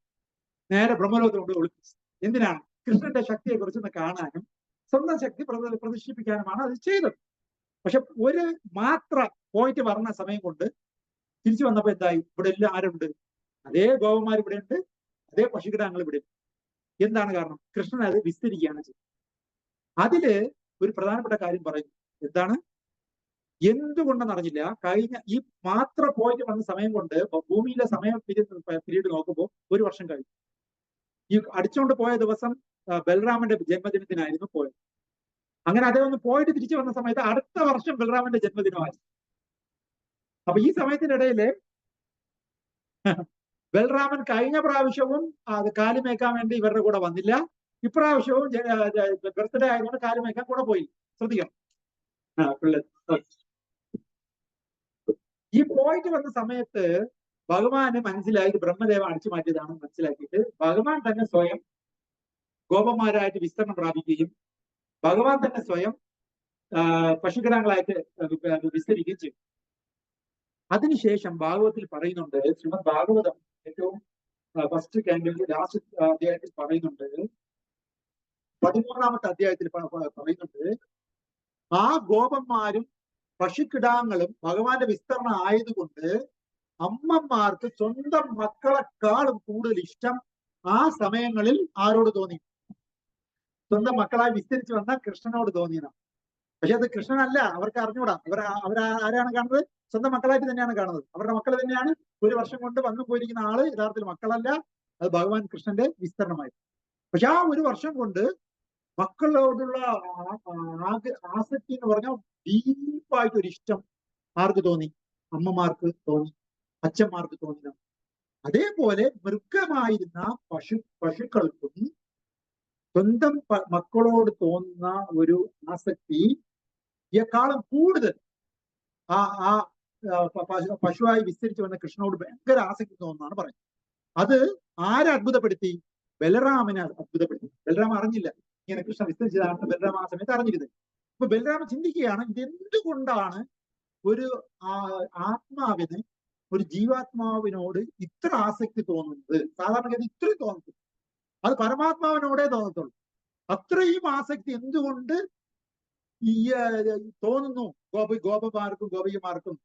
Speaker 2: നേരെ ബ്രഹ്മലോകത്തിൽ കൊണ്ട് ഒളിപ്പിച്ചു. എന്തിനാണ്? കൃഷ്ണന്റെ ശക്തിയെ കുറിച്ചൊന്ന് കാണാനും സ്വന്തം ശക്തി പ്രദർശിപ്പിക്കാനുമാണ് അത് ചെയ്തത്. പക്ഷെ ഒരു മാത്ര പോയിട്ട് പറഞ്ഞ സമയം കൊണ്ട് തിരിച്ചു വന്നപ്പോ എന്തായി? ഇവിടെ എല്ലാം ആരുണ്ട്? അതേ ഗോപന്മാർ ഇവിടെ ഉണ്ട്, അതേ പശുകിടാങ്ങൾ ഇവിടെ ഉണ്ട്. എന്താണ് കാരണം? കൃഷ്ണൻ അത് വിസ്തരിക്കുകയാണ് ചെയ്യുന്നത്. അതില് ഒരു പ്രധാനപ്പെട്ട കാര്യം പറയുന്നു. എന്താണ്? എന്തുകൊണ്ടെന്ന് അറിഞ്ഞില്ല, കഴിഞ്ഞ ഈ മാത്ര പോയിട്ട് വന്ന സമയം കൊണ്ട് ഭൂമിയിലെ സമയം പീരീഡ് നോക്കുമ്പോൾ 1 വർഷം കഴിഞ്ഞു. ഈ അടിച്ചുകൊണ്ട് പോയ ദിവസം ബലറാമന്റെ ജന്മദിനത്തിനായിരുന്നു പോയത്. അങ്ങനെ അദ്ദേഹം ഒന്ന് പോയിട്ട് തിരിച്ചു വന്ന സമയത്ത് അടുത്ത വർഷം ബലറാമന്റെ ജന്മദിനമായി. അപ്പൊ ഈ സമയത്തിനിടയില് ബലറാമൻ കഴിഞ്ഞ പ്രാവശ്യവും അത് കാലുമേക്കാൻ വേണ്ടി ഇവരുടെ കൂടെ വന്നില്ല. ഇപ്രാവശ്യവും ബർത്ത്ഡേ ആയതുകൊണ്ട് കാലുമേക്കാൻ കൂടെ പോയി. ശ്രദ്ധിക്കണം. ഈ പോയിട്ട് വന്ന സമയത്ത് ഭഗവാന് മനസ്സിലായി ബ്രഹ്മദേവ അടിച്ചു മാറ്റിയതാണെന്ന് മനസ്സിലാക്കിയിട്ട് ഭഗവാൻ തന്നെ സ്വയം ഗോപന്മാരായിട്ട് വിസ്തരണം പ്രാപിക്കുകയും ഭഗവാൻ തന്നെ സ്വയം പശുകിടാങ്ങളായിട്ട് വിസ്തരിക്കുകയും ചെയ്യും. അതിനുശേഷം ഭാഗവതത്തിൽ പറയുന്നുണ്ട്, ശ്രീമദ് ഭാഗവതം ഏറ്റവും ഫസ്റ്റ് കാൻഡിൽ ലാസ്റ്റ് അധ്യായത്തിൽ പറയുന്നുണ്ട്, 13ാമത്തെ അധ്യായത്തിൽ പറയുന്നുണ്ട്, ആ ഗോപന്മാരും പശുക്കിടാങ്ങളും ഭഗവാന്റെ വിസ്തരണം ആയതുകൊണ്ട് അമ്മമാർക്ക് സ്വന്തം മക്കളെക്കാളും കൂടുതൽ ഇഷ്ടം ആ സമയങ്ങളിൽ ആരോട് തോന്നി? സ്വന്തം മക്കളായി വിസ്തരിച്ചു വന്ന കൃഷ്ണനോട് തോന്നിയതാണ്. പക്ഷെ അത് കൃഷ്ണനല്ല, അവർക്ക് അറിഞ്ഞൂടാ. ആരാണ് കാണുന്നത്? സ്വന്തം മക്കളായിട്ട് തന്നെയാണ് കാണുന്നത്. അവരുടെ മക്കൾ തന്നെയാണ്. 1 വർഷം കൊണ്ട് വന്നു പോയിരിക്കുന്ന ആള് യഥാർത്ഥത്തിൽ മക്കളല്ല, അത് ഭഗവാൻ കൃഷ്ണന്റെ വിസ്തരണമായി. പക്ഷെ ആ 1 വർഷം കൊണ്ട് മക്കളോടുള്ള ആസക്തി എന്ന് പറഞ്ഞാൽ ഡീപ്പായിട്ടൊരു ഇഷ്ടം ആർക്ക് തോന്നി? അമ്മമാർക്ക് തോന്നി, അച്ഛന്മാർക്ക് തോന്നി. അതേപോലെ മൃഗമായിരുന്ന പശുക്കൾക്കും സ്വന്തം മക്കളോട് തോന്നുന്ന ഒരു ആസക്തിയെക്കാളും കൂടുതൽ ആ പശുവായി വിസ്തരിച്ചു വന്ന കൃഷ്ണനോട് ഭയങ്കര ആസക്തി തോന്നുന്നതാണ് പറയുന്നത്. അത് ആരെ അത്ഭുതപ്പെടുത്തി? ബലറാമിനെ അത്ഭുതപ്പെടുത്തി. ബലറാം അറിഞ്ഞില്ല ഇങ്ങനെ കൃഷ്ണ വിസ്തരിച്ചതാണെന്ന് ബലറാം ആ സമയത്ത് അറിഞ്ഞിരുന്നത്. അപ്പൊ ബലറാം ചിന്തിക്കുകയാണ്, ഇതെന്തുകൊണ്ടാണ് ഒരു ആത്മാവിന്, ഒരു ജീവാത്മാവിനോട് ഇത്ര ആസക്തി തോന്നുന്നത്? സാധാരണഗതി ഇത്രയും തോന്നുന്നു, അത് പരമാത്മാവിനോടേ തോന്നത്തുള്ളൂ. അത്രയും ആസക്തി എന്തുകൊണ്ട് ഈ തോന്നുന്നു ഗോപന്മാർക്കും ഗോപികമാർക്കും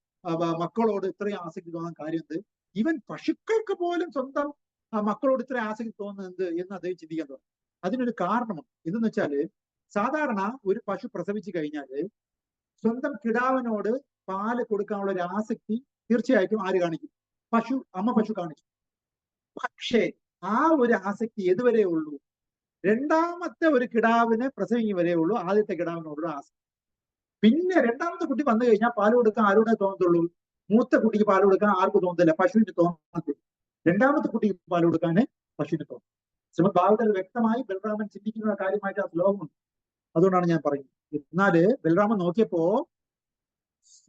Speaker 2: മക്കളോട് ഇത്രയും ആസക്തി തോന്നാൻ കാര്യം എന്ത്? ഈവൻ പശുക്കൾക്ക് പോലും സ്വന്തം മക്കളോട് ഇത്ര ആസക്തി തോന്നുന്നത് എന്ന് അദ്ദേഹം ചിന്തിക്കാൻ തുടങ്ങി. അതിനൊരു കാരണമാണ്. എന്തെന്ന് വെച്ചാല്, സാധാരണ ഒരു പശു പ്രസവിച്ചു കഴിഞ്ഞാല് സ്വന്തം കിടാവിനോട് പാല് കൊടുക്കാനുള്ള ഒരു ആസക്തി തീർച്ചയായിട്ടും ആര് കാണിക്കും? അമ്മ പശു കാണിച്ചു. പക്ഷേ ആ ഒരു ആസക്തി ഏതുവരെ ഉള്ളൂ? രണ്ടാമത്തെ ഒരു കിടാവിനെ പ്രസവിക്കും വരെ ഉള്ളൂ ആദ്യത്തെ കിടാവിനോടുള്ള ആസക്തി. പിന്നെ രണ്ടാമത്തെ കുട്ടി വന്നു കഴിഞ്ഞാൽ പാല് കൊടുക്കാൻ ആരോടെ തോന്നത്തുള്ളൂ? മൂത്ത കുട്ടിക്ക് പാല് കൊടുക്കാൻ ആർക്ക് തോന്നത്തില്ല? പശുവിന് തോന്നത്തില്ല. രണ്ടാമത്തെ കുട്ടിക്ക് പാല് കൊടുക്കാൻ പശുവിന് തോന്നും. ശ്രീമദ് ഭാഗവതത്തിൽ വ്യക്തമായി ബലറാമൻ ചിന്തിക്കുന്ന കാര്യമായിട്ട് ആ ശ്ലോകമുണ്ട്. അതുകൊണ്ടാണ് ഞാൻ പറയുന്നത്. എന്നാല് ബലറാമൻ നോക്കിയപ്പോ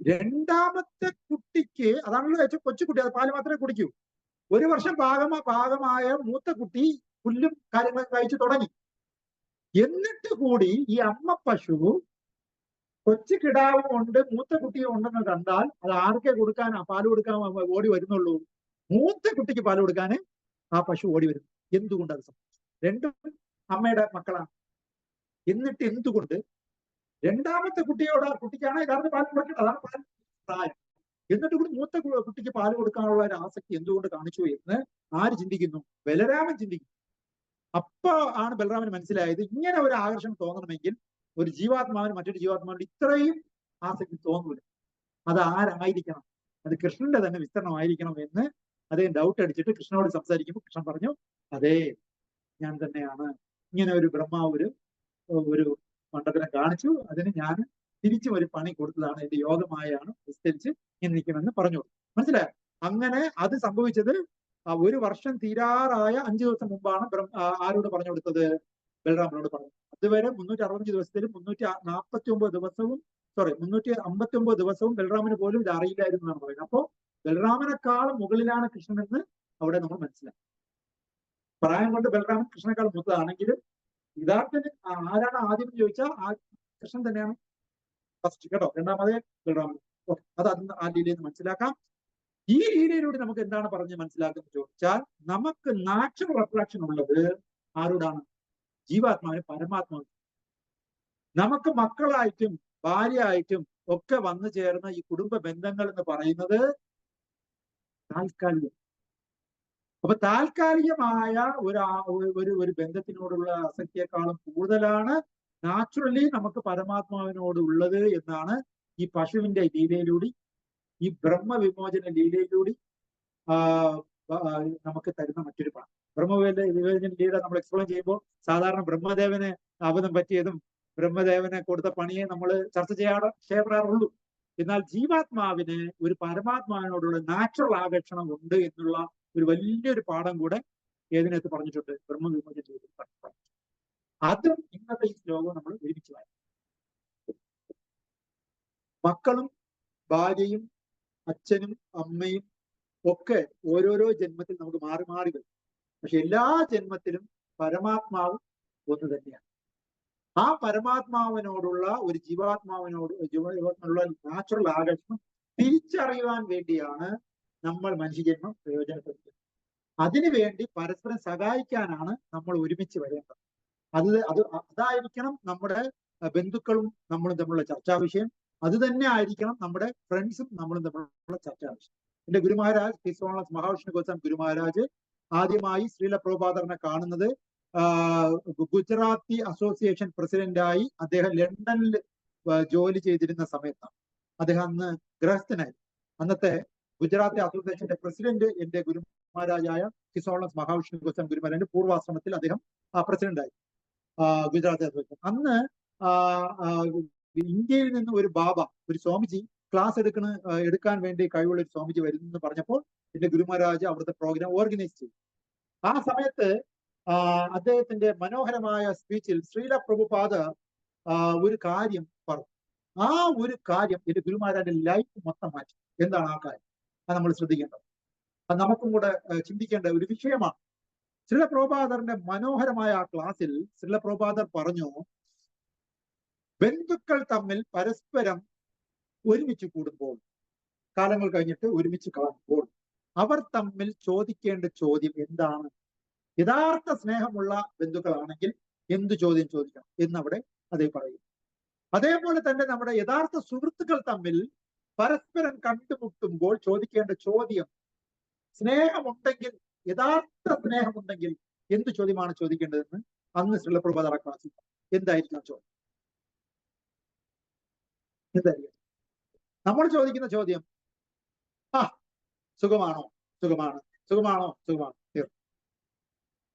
Speaker 2: രണ്ടാമത്തെ കുട്ടിക്ക്, അതാണല്ലോ ഏറ്റവും കൊച്ചുകുട്ടി, അത് പാല് മാത്രമേ കുടിക്കൂ. 1 വർഷം പാകമായ മൂത്ത കുട്ടി പുല്ലും കാര്യങ്ങളൊക്കെ കഴിച്ചു തുടങ്ങി. എന്നിട്ട് കൂടി ഈ അമ്മ പശു കൊച്ചു കിടാവും ഉണ്ട് മൂത്ത കുട്ടിയും ഉണ്ടെന്ന് കണ്ടാൽ അത് ആർക്കെ കൊടുക്കാൻ പാല് കൊടുക്കാൻ ഓടി വരുന്നുള്ളൂ? മൂത്ത കുട്ടിക്ക് പാല് കൊടുക്കാൻ ആ പശു ഓടി വരുന്നു. എന്തുകൊണ്ട് അത് സംഭവിച്ചു? രണ്ടും അമ്മയുടെ മക്കളാണ്. എന്നിട്ട് എന്തുകൊണ്ട് രണ്ടാമത്തെ കുട്ടിക്കാണ് യഥാർത്ഥ പാൽ കൊടുക്കേണ്ടത്? അതാണ് പാൽ പ്രായം. എന്നിട്ട് കൂടി മൂത്ത കുട്ടിക്ക് പാല് കൊടുക്കാനുള്ള ഒരു ആസക്തി എന്തുകൊണ്ട് കാണിച്ചു എന്ന് ആര് ചിന്തിക്കുന്നു? ബലരാമൻ ചിന്തിക്കുന്നു. അപ്പൊ ആണ് ബലറാമന് മനസ്സിലായത്, ഇങ്ങനെ ഒരു ആകർഷണം തോന്നണമെങ്കിൽ ഒരു ജീവാത്മാവിന് മറ്റൊരു ജീവാത്മാവിന് ഇത്രയും ആസക്തി തോന്നൂല. അത് ആരായിരിക്കണം? അത് കൃഷ്ണന്റെ തന്നെ വിസ്തരണമായിരിക്കണം എന്ന് അദ്ദേഹം ഡൗട്ട് അടിച്ചിട്ട് കൃഷ്ണനോട് സംസാരിക്കുമ്പോൾ കൃഷ്ണൻ പറഞ്ഞു, അതെ, ഞാൻ തന്നെയാണ്. ഇങ്ങനെ ഒരു ബ്രഹ്മാവ് ഒരു മണ്ഡലം കാണിച്ചു, അതിന് ഞാൻ തിരിച്ചും ഒരു പണി കൊടുത്തതാണ്, എന്റെ യോഗമായാണ് വിസ്തരിച്ച് ഇങ്ങനെ നിൽക്കുമെന്ന് പറഞ്ഞു. മനസ്സിലായോ? അങ്ങനെ അത് സംഭവിച്ചത് 1 വർഷം തീരാറായ 5 ദിവസം മുമ്പാണ് ആരോട് പറഞ്ഞു കൊടുത്തത്? ബലറാമനോട് പറഞ്ഞു. അതുവരെ 365 ദിവസത്തിലും 349 ദിവസവും 359 ദിവസവും ബലറാമന് പോലും ഇത് അറിയില്ലായിരുന്നു എന്നാണ് പറയുന്നത്. അപ്പോ ബലറാമനെക്കാളും മുകളിലാണ് കൃഷ്ണനെന്ന് അവിടെ നമ്മൾ മനസ്സിലാക്കും. പ്രായം കൊണ്ട് ബലറാമൻ കൃഷ്ണനേക്കാൾ മൂത്തതാണെങ്കിലും യഥാർത്ഥത്തിൽ ആരാണ് ആദ്യം ചോദിച്ചാൽ കൃഷ്ണൻ തന്നെയാണ് ഫസ്റ്റ്, കേട്ടോ. രണ്ടാമതേ ബലറാമൻ. അത് ആ ലീലയിൽ നിന്ന് മനസ്സിലാക്കാം. ഈ ലീലയിലൂടെ നമുക്ക് എന്താണ് പറഞ്ഞ് മനസ്സിലാക്കുന്നത് ചോദിച്ചാൽ, നമുക്ക് നാച്ചുറൽ അട്രാക്ഷൻ ഉള്ളത് ആരോടാണ്? ജീവാത്മാവിന്, പരമാത്മാവിന്. നമുക്ക് മക്കളായിട്ടും ഭാര്യയായിട്ടും ഒക്കെ വന്നു ചേർന്ന ഈ കുടുംബ ബന്ധങ്ങൾ എന്ന് പറയുന്നത് താൽക്കാലികം. അപ്പൊ താൽക്കാലികമായ ഒരു ബന്ധത്തിനോടുള്ള ആസക്തിയെക്കാളും കൂടുതലാണ് നാച്ചുറലി നമുക്ക് പരമാത്മാവിനോട് ഉള്ളത് എന്നാണ് ഈ പശുവിന്റെ ലീലയിലൂടെ, ഈ ബ്രഹ്മവിമോചന ലീലയിലൂടെ നമുക്ക് തരുന്ന മറ്റൊരു പാഠം. ബ്രഹ്മവിമോചന ലീല നമ്മൾ എക്സ്പ്ലെയിൻ ചെയ്യുമ്പോൾ സാധാരണ ബ്രഹ്മദേവന് അബദ്ധം പറ്റിയതും ബ്രഹ്മദേവനെ കൊടുത്ത പണിയെ നമ്മൾ ചർച്ച ചെയ്യപ്പെടാറുള്ളൂ. എന്നാൽ ജീവാത്മാവിന് ഒരു പരമാത്മാവിനോടുള്ള നാച്ചുറൽ ആകർഷണം ഉണ്ട് എന്നുള്ള ഒരു വലിയൊരു പാഠം കൂടെ ഏതിനകത്ത് പറഞ്ഞിട്ടുണ്ട്? ബ്രഹ്മവിമോചന ലീലയിൽ. അതും ഇന്നത്തെ ഈ ശ്ലോകം നമ്മൾ ഒരുമിച്ച് വായിക്കും. മക്കളും ഭാര്യയും അച്ഛനും അമ്മയും ഒക്കെ ഓരോരോ ജന്മത്തിൽ നമുക്ക് മാറി മാറി വരും. പക്ഷെ എല്ലാ ജന്മത്തിലും പരമാത്മാവ് ഒന്ന് തന്നെയാണ്. ആ പരമാത്മാവിനോടുള്ള ഒരു ജീവാത്മാവിനോടുള്ള നാച്ചുറൽ ആകർഷണം തിരിച്ചറിയുവാൻ വേണ്ടിയാണ് നമ്മൾ മനുഷ്യജന്മം പ്രയോജനപ്പെടുത്തുന്നത്. അതിനുവേണ്ടി പരസ്പരം സഹായിക്കാനാണ് നമ്മൾ ഒരുമിച്ച് വരേണ്ടത്. അതായിരിക്കണം നമ്മുടെ ബന്ധുക്കളും നമ്മളും തമ്മിലുള്ള ചർച്ചാ വിഷയം. അത് തന്നെ ആയിരിക്കണം നമ്മുടെ ഫ്രണ്ട്സും നമ്മളും തമ്മിലുള്ള ചർച്ചാ വിഷയം. എന്റെ ഗുരുമഹാരാജ് ക്രിസ്തോണസ് മഹാവിഷ്ണു ഗോസ്വാമി ഗുരുമഹാരാജ് ആദ്യമായി ശ്രീല പ്രഭുപാദറിനെ കാണുന്നത് ഗുജറാത്തി അസോസിയേഷൻ പ്രസിഡന്റായി അദ്ദേഹം ലണ്ടനിൽ ജോലി ചെയ്തിരുന്ന സമയത്താണ്. അദ്ദേഹം അന്ന് ഗൃഹസ്ഥനായി. അന്നത്തെ ഗുജറാത്തി അസോസിയേഷന്റെ പ്രസിഡന്റ് എന്റെ ഗുരുമഹാരാജായ ക്രിസ്തോണസ് മഹാവിഷ്ണു ഗോസ്വാമി ഗുരുമഹാരാജന്റെ പൂർവാശ്രമത്തിൽ അദ്ദേഹം പ്രസിഡന്റായി. ഗുജറാത്ത് അന്ന് ഇന്ത്യയിൽ നിന്ന് ഒരു ബാബ, ഒരു സ്വാമിജി ക്ലാസ് എടുക്കാൻ വേണ്ടി കഴിവുള്ള ഒരു സ്വാമിജി വരുന്നെന്ന് പറഞ്ഞപ്പോൾ എന്റെ ഗുരു മഹാരാജ് അവിടുത്തെ പ്രോഗ്രാം ഓർഗനൈസ് ചെയ്തു. ആ സമയത്ത് അദ്ദേഹത്തിന്റെ മനോഹരമായ സ്പീച്ചിൽ ശ്രീല പ്രഭുപാദ ഒരു കാര്യം പറഞ്ഞു. ആ ഒരു കാര്യം എന്റെ ഗുരു മഹാരാജന്റെ ലൈഫ് മൊത്തം മാറ്റി. എന്താണ് ആ കാര്യം? അത് നമ്മൾ ശ്രദ്ധിക്കേണ്ടത്, അത് നമുക്കും കൂടെ ചിന്തിക്കേണ്ട ഒരു വിഷയമാണ്. ശ്രീല പ്രഭുപാദറിന്റെ മനോഹരമായ ആ ക്ലാസ്സിൽ ശ്രീല പ്രഭുപാദർ പറഞ്ഞു, ബന്ധുക്കൾ തമ്മിൽ പരസ്പരം ഒരുമിച്ച് കൂടുമ്പോൾ, കാലങ്ങൾ കഴിഞ്ഞിട്ട് ഒരുമിച്ച് കാണുമ്പോൾ അവർ തമ്മിൽ ചോദിക്കേണ്ട ചോദ്യം എന്താണ്? യഥാർത്ഥ സ്നേഹമുള്ള ബന്ധുക്കളാണെങ്കിൽ എന്ത് ചോദ്യം ചോദിക്കണം എന്നവിടെ അതേ പറയും. അതേപോലെ തന്നെ നമ്മുടെ യഥാർത്ഥ സുഹൃത്തുക്കൾ തമ്മിൽ പരസ്പരം കണ്ടുമുട്ടുമ്പോൾ ചോദിക്കേണ്ട ചോദ്യം, സ്നേഹമുണ്ടെങ്കിൽ, യഥാർത്ഥ സ്നേഹമുണ്ടെങ്കിൽ എന്ത് ചോദ്യമാണ് ചോദിക്കേണ്ടതെന്ന് അന്ന് ശ്രീല പ്രഭുപാദർ ക്ലാസ്സിൽ എന്തായിരിക്കും ചോദ്യം? എന്തായിരിക്കും നമ്മൾ ചോദിക്കുന്ന ചോദ്യം? സുഖമാണോ? സുഖമാണ്. സുഖമാണോ? സുഖമാണ്.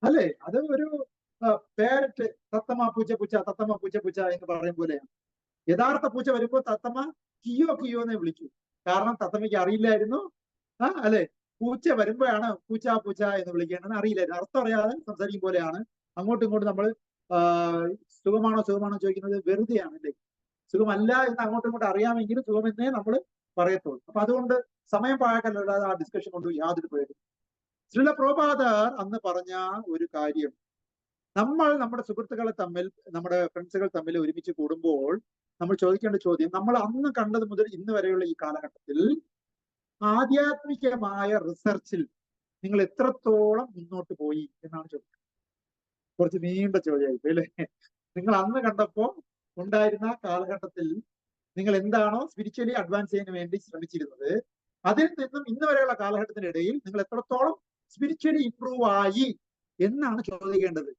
Speaker 2: അല്ലേ? അത് ഒരു പേരറ്റ്, തത്തമ്മ പൂച്ച പൂച്ച, തത്തമ്മ പൂച്ച പൂച്ച എന്ന് പറയും പോലെയാണ്. യഥാർത്ഥ പൂച്ച വരുമ്പോൾ തത്തമ്മ കിയോ കിയോ എന്നേ വിളിക്കൂ. കാരണം തത്തമ്മയ്ക്ക് അറിയില്ലായിരുന്നു, അല്ലെ, പൂച്ച വരുമ്പോഴാണ് പൂച്ച പൂച്ച എന്ന് വിളിക്കേണ്ടതെന്ന് അറിയില്ലായിരുന്നു. അർത്ഥം അറിയാതെ സംസാരിക്കും പോലെയാണ്. അങ്ങോട്ടും ഇങ്ങോട്ടും നമ്മൾ സുഖമാണോ സുഖമാണോ ചോദിക്കുന്നത് വെറുതെയാണ്, അല്ലേ? സുഖമല്ല എന്ന് അങ്ങോട്ടും ഇങ്ങോട്ടും അറിയാമെങ്കിലും സുഖമെന്നേ നമ്മൾ പറയത്തുള്ളൂ. അപ്പൊ അതുകൊണ്ട് സമയം പാഴാക്കല്ലാതെ ആ ഡിസ്കഷൻ കൊണ്ട് യാതൊരു പ്രയോജനം. ശ്രീല പ്രഭുപാദർ അന്ന് പറഞ്ഞ ഒരു കാര്യം, നമ്മൾ നമ്മുടെ സുഹൃത്തുക്കളെ തമ്മിൽ, നമ്മുടെ ഫ്രണ്ട്സുകൾ തമ്മിൽ ഒരുമിച്ച് കൂടുമ്പോൾ നമ്മൾ ചോദിക്കേണ്ട ചോദ്യം, നമ്മൾ അന്ന് കണ്ടത് മുതൽ ഇന്ന് വരെയുള്ള ഈ കാലഘട്ടത്തിൽ ആധ്യാത്മികമായ റിസർച്ചിൽ നിങ്ങൾ എത്രത്തോളം മുന്നോട്ട് പോയി എന്നാണ് ചോദിക്കുന്നത്. കുറച്ച് നീണ്ട ചോദ്യമായിപ്പോയി അല്ലേ? നിങ്ങൾ അന്ന് കണ്ടപ്പോൾ ഉണ്ടായിരുന്ന കാലഘട്ടത്തിൽ നിങ്ങൾ എന്താണോ സ്പിരിച്വലി അഡ്വാൻസ് ചെയ്യാൻ വേണ്ടി ശ്രമിച്ചിരുന്നത്, അതിൽ നിന്നും ഇന്ന് വരെയുള്ള കാലഘട്ടത്തിനിടയിൽ നിങ്ങൾ എത്രത്തോളം സ്പിരിച്വലി ഇംപ്രൂവ് ആയി എന്നാണ് ചോദിക്കേണ്ടത്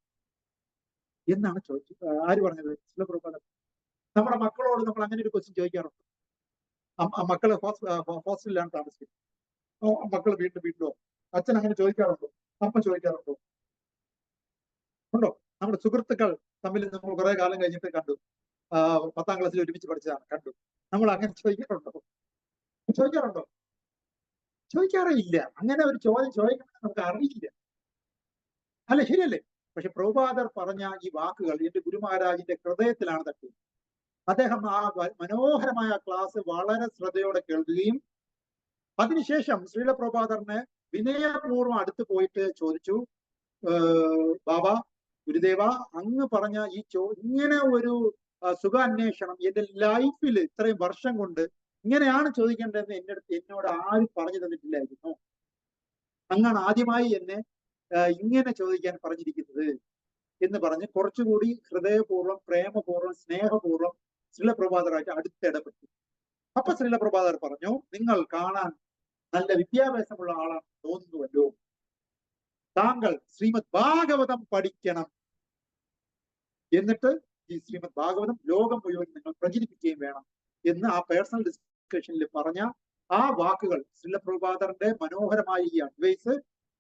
Speaker 2: എന്നാണ് ചോദിച്ചത്. ആര് പറഞ്ഞത്? ശ്രീല പ്രഭുപാദർ. നമ്മുടെ മക്കളോട് നമ്മൾ അങ്ങനെ ഒരു ക്വസ്റ്റ്യൻ ചോദിക്കാറുണ്ട്. മക്കള് ഹോസ്റ്റലിലാണ് താമസിക്കുന്നത്, മക്കൾ വീട്ടിലോ? അച്ഛൻ അങ്ങനെ ചോദിക്കാറുണ്ടോ? അമ്മ ചോദിക്കാറുണ്ടോ? ഉണ്ടോ? നമ്മുടെ സുഹൃത്തുക്കൾ തമ്മിൽ നമ്മൾ കുറെ കാലം കഴിഞ്ഞിട്ട് കണ്ടു, 10ാം ക്ലാസ്സിൽ ഒരുമിച്ച് പഠിച്ചതാണ്, കണ്ടു. നമ്മൾ അങ്ങനെ ചോദിക്കാറുണ്ടോ? ചോദിക്കാറുണ്ടോ? ചോദിക്കാറേ ഇല്ല. അങ്ങനെ ഒരു ചോദ്യം ചോദിക്കണമെന്ന് നമുക്ക് അറിയില്ല, അല്ലെ? ശരിയല്ലേ? പക്ഷെ പ്രഭുപാദർ പറഞ്ഞ ഈ വാക്കുകൾ എന്റെ ഗുരു മഹാരാജിന്റെ ഹൃദയത്തിലാണ് തട്ടിയത്. അദ്ദേഹം ആ മനോഹരമായ ക്ലാസ് വളരെ ശ്രദ്ധയോടെ കേൾക്കുകയും അതിനുശേഷം ശ്രീല പ്രഭുപാദറിനെ വിനയപൂർവ്വം അടുത്ത് പോയിട്ട് ചോദിച്ചു, ബാബ, ഗുരുദേവ, അങ്ങ് പറഞ്ഞ ഈ ഇങ്ങനെ ഒരു സുഖാന്വേഷണം എന്റെ ലൈഫിൽ ഇത്രയും വർഷം കൊണ്ട് ഇങ്ങനെയാണ് ചോദിക്കേണ്ടതെന്ന് എന്നോട് ആരും പറഞ്ഞു തന്നിട്ടില്ലായിരുന്നു. അങ്ങാണ് ആദ്യമായി എന്നെ ഇങ്ങനെ ചോദിക്കാൻ പറഞ്ഞിരിക്കുന്നത് എന്ന് പറഞ്ഞ് കുറച്ചുകൂടി ഹൃദയപൂർവ്വം, പ്രേമപൂർവ്വം, സ്നേഹപൂർവ്വം ശ്രീല പ്രഭുപാദറായിട്ട് അടുത്തിടപെട്ടു. അപ്പൊ ശ്രീല പ്രഭുപാദർ പറഞ്ഞു, നിങ്ങൾ കാണാൻ നല്ല വിദ്യാഭ്യാസമുള്ള ആളാണ് തോന്നുന്നുവല്ലോ, താങ്കൾ ശ്രീമദ് ഭാഗവതം പഠിക്കണം, എന്നിട്ട് ഈ ശ്രീമദ് ഭാഗവതം ലോകം മുഴുവൻ നിങ്ങൾ പ്രചരിപ്പിക്കുകയും വേണം എന്ന് ആ പേഴ്സണൽ ഡിസ്കഷനിൽ പറഞ്ഞ ആ വാക്കുകൾ, ശ്രീല പ്രഭുപാദറിന്റെ മനോഹരമായ ഈ അഡ്വൈസ്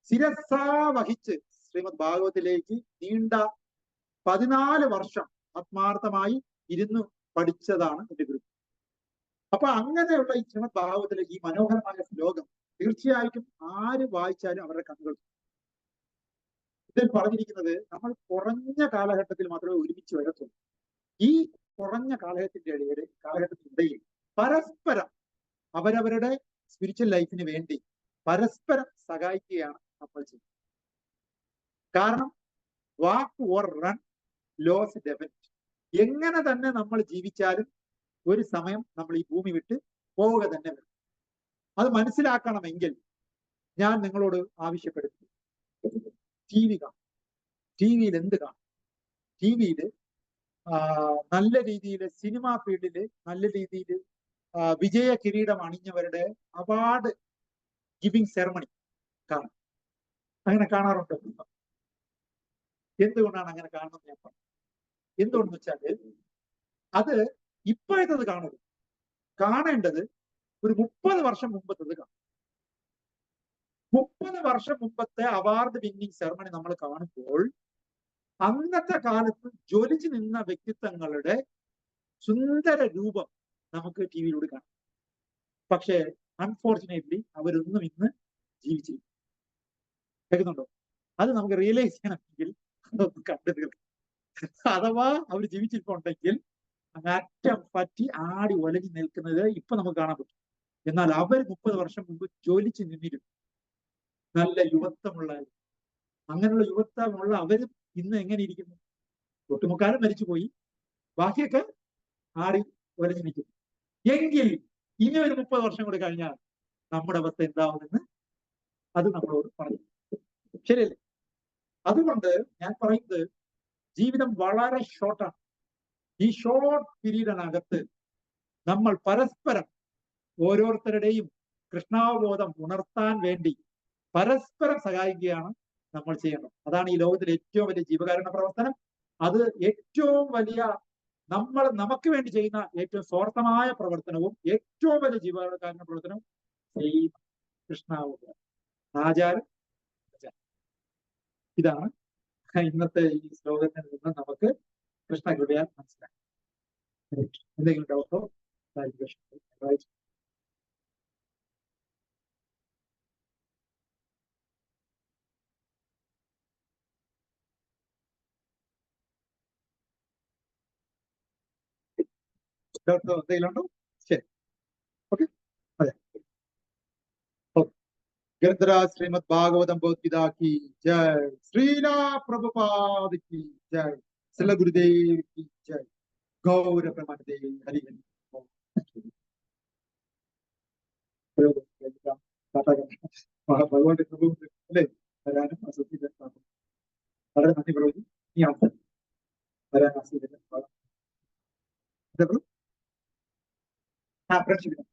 Speaker 2: ശിരസാ വഹിച്ച് ശ്രീമദ് ഭാഗവത്തിലേക്ക് നീണ്ട 14 വർഷം ആത്മാർത്ഥമായി ഇരുന്ന് പഠിച്ചതാണ് എന്റെ ഗുരു. അപ്പൊ അങ്ങനെയുള്ള ഈ ശ്രീമദ് ഭാഗവത്തിലെ ഈ മനോഹരമായ ശ്ലോകം തീർച്ചയായിട്ടും ആര് വായിച്ചാലും അവരുടെ കണ്ണുകൾ. ഇതിൽ പറഞ്ഞിരിക്കുന്നത് നമ്മൾ കുറഞ്ഞ കാലഘട്ടത്തിൽ മാത്രമേ ഒരുമിച്ച് വരത്തുള്ളൂ. ഈ കുറഞ്ഞ കാലഘട്ടത്തിനിടയിൽ പരസ്പരം അവരവരുടെ സ്പിരിച്വൽ ലൈഫിന് വേണ്ടി പരസ്പരം സഹായിക്കുകയാണ് നമ്മൾ ചെയ്യുന്നത്. കാരണം വാക്ക് ഓർ റൺ ലോസ് ഡെഫിനിറ്റ്. എങ്ങനെ തന്നെ നമ്മൾ ജീവിച്ചാലും ഒരു സമയം നമ്മൾ ഈ ഭൂമി വിട്ട് പോവുക തന്നെ വരും. അത് മനസ്സിലാക്കണമെങ്കിൽ ഞാൻ നിങ്ങളോട് ആവശ്യപ്പെടുന്നു, TV കാണും. TV-യിൽ എന്ത് കാണും? TV-യിൽ നല്ല രീതിയിൽ സിനിമാ ഫീൽഡിൽ നല്ല രീതിയിൽ വിജയ കിരീടം അണിഞ്ഞവരുടെ അവാർഡ് ഗിവിംഗ് സെറമണി കാണും. അങ്ങനെ കാണാറുണ്ട്. എന്തുകൊണ്ടാണ് അങ്ങനെ കാണുന്നത് ഞാൻ പറഞ്ഞു. എന്തുകൊണ്ടെന്ന് വെച്ചാൽ അത് ഇപ്പോഴത്തത് കാണരുത്, കാണേണ്ടത് ഒരു 30 വർഷം മുമ്പത്തത് കാണും. 30 വർഷം മുമ്പത്തെ അവാർഡ് വിന്നിംഗ് സെറമണി നമ്മൾ കാണുമ്പോൾ അന്നത്തെ കാലത്ത് ജ്വലിച്ചു നിന്ന വ്യക്തിത്വങ്ങളുടെ സുന്ദര രൂപം നമുക്ക് ടി വിയിലൂടെ കാണാം. പക്ഷേ അൺഫോർച്ചുനേറ്റ്ലി അവരൊന്നും ഇന്ന് ജീവിച്ചില്ല. കേൾക്കുന്നുണ്ടോ? അത് നമുക്ക് റിയലൈസ് ചെയ്യണമെങ്കിൽ അതൊന്ന് കണ്ടു തീർക്കണം. അഥവാ അവർ ജീവിച്ചിട്ടുണ്ടെങ്കിൽ അറ്റം പറ്റി ആടി ഒലഞ്ഞു നിൽക്കുന്നത് ഇപ്പൊ നമുക്ക് കാണാൻ പറ്റും. എന്നാൽ അവർ 30 വർഷം മുമ്പ് ജ്വലിച്ചു നിന്നിരുന്നു. നല്ല യുവത്വമുള്ളായിരുന്നു. അങ്ങനെയുള്ള യുവത്വമുള്ള അവരും ഇന്ന് എങ്ങനെ ഇരിക്കുന്നു? ഒട്ടുമുക്കാലും മരിച്ചുപോയി, ബാക്കിയൊക്കെ ആടി ഒലഞ്ഞു നിൽക്കുന്നു. എങ്കിൽ ഇനി ഒരു 30 വർഷം കൂടി കഴിഞ്ഞാൽ നമ്മുടെ അവസ്ഥ എന്താവുമെന്ന് അത് നമ്മളോട് പറഞ്ഞു. ശരിയല്ലേ? അതുകൊണ്ട് ഞാൻ പറയുന്നത് ജീവിതം വളരെ ഷോർട്ടാണ്. ഈ ഷോർട്ട് പീരീഡിനകത്ത് നമ്മൾ പരസ്പരം ഓരോരുത്തരുടെയും കൃഷ്ണാവബോധം ഉണർത്താൻ വേണ്ടി പരസ്പരം സഹായിക്കുകയാണ് നമ്മൾ ചെയ്യേണ്ടത്. അതാണ് ഈ ലോകത്തിലെ ഏറ്റവും വലിയ ജീവകാരുണ്യ പ്രവർത്തനം. അത് ഏറ്റവും വലിയ നമുക്ക് വേണ്ടി ചെയ്യുന്ന ഏറ്റവും സ്വാർത്ഥമായ പ്രവർത്തനവും ഏറ്റവും വലിയ ജീവകാരുണ്യ പ്രവർത്തനവും കൃഷ്ണാവബോധം, ആചാരം. ഇതാണ് ഇന്നത്തെ ഈ ശ്ലോകത്തിൽ നിന്ന് നമുക്ക് കൃഷ്ണകൃപയാൽ മനസ്സിലാക്കാം. എന്തെങ്കിലും ഡൗട്ടോ ക്ലാരിഫിക്കേഷൻ? ഡൗട്ടോ എന്തെങ്കിലും ഉണ്ടോ? ശരി, ഓക്കെ. അതെ, ഗ്രന്ഥരാ ശ്രീമദ് ഭാഗവതം ഭഗവത്ഗീത की जय, श्रीला प्रभुपाद की जय, श्रील गुरुदेव की जय, गौर प्रमानते हरि हरि। ഭഗവാന്റെ കൃപ അല്ലേ വരാനും അസത്യത്തിലും വളരെ നന്ദി പ്രഭു. ഈ അവസരം വരാൻ അസത്യത്തിലും പ്രേക്ഷിക്കണം.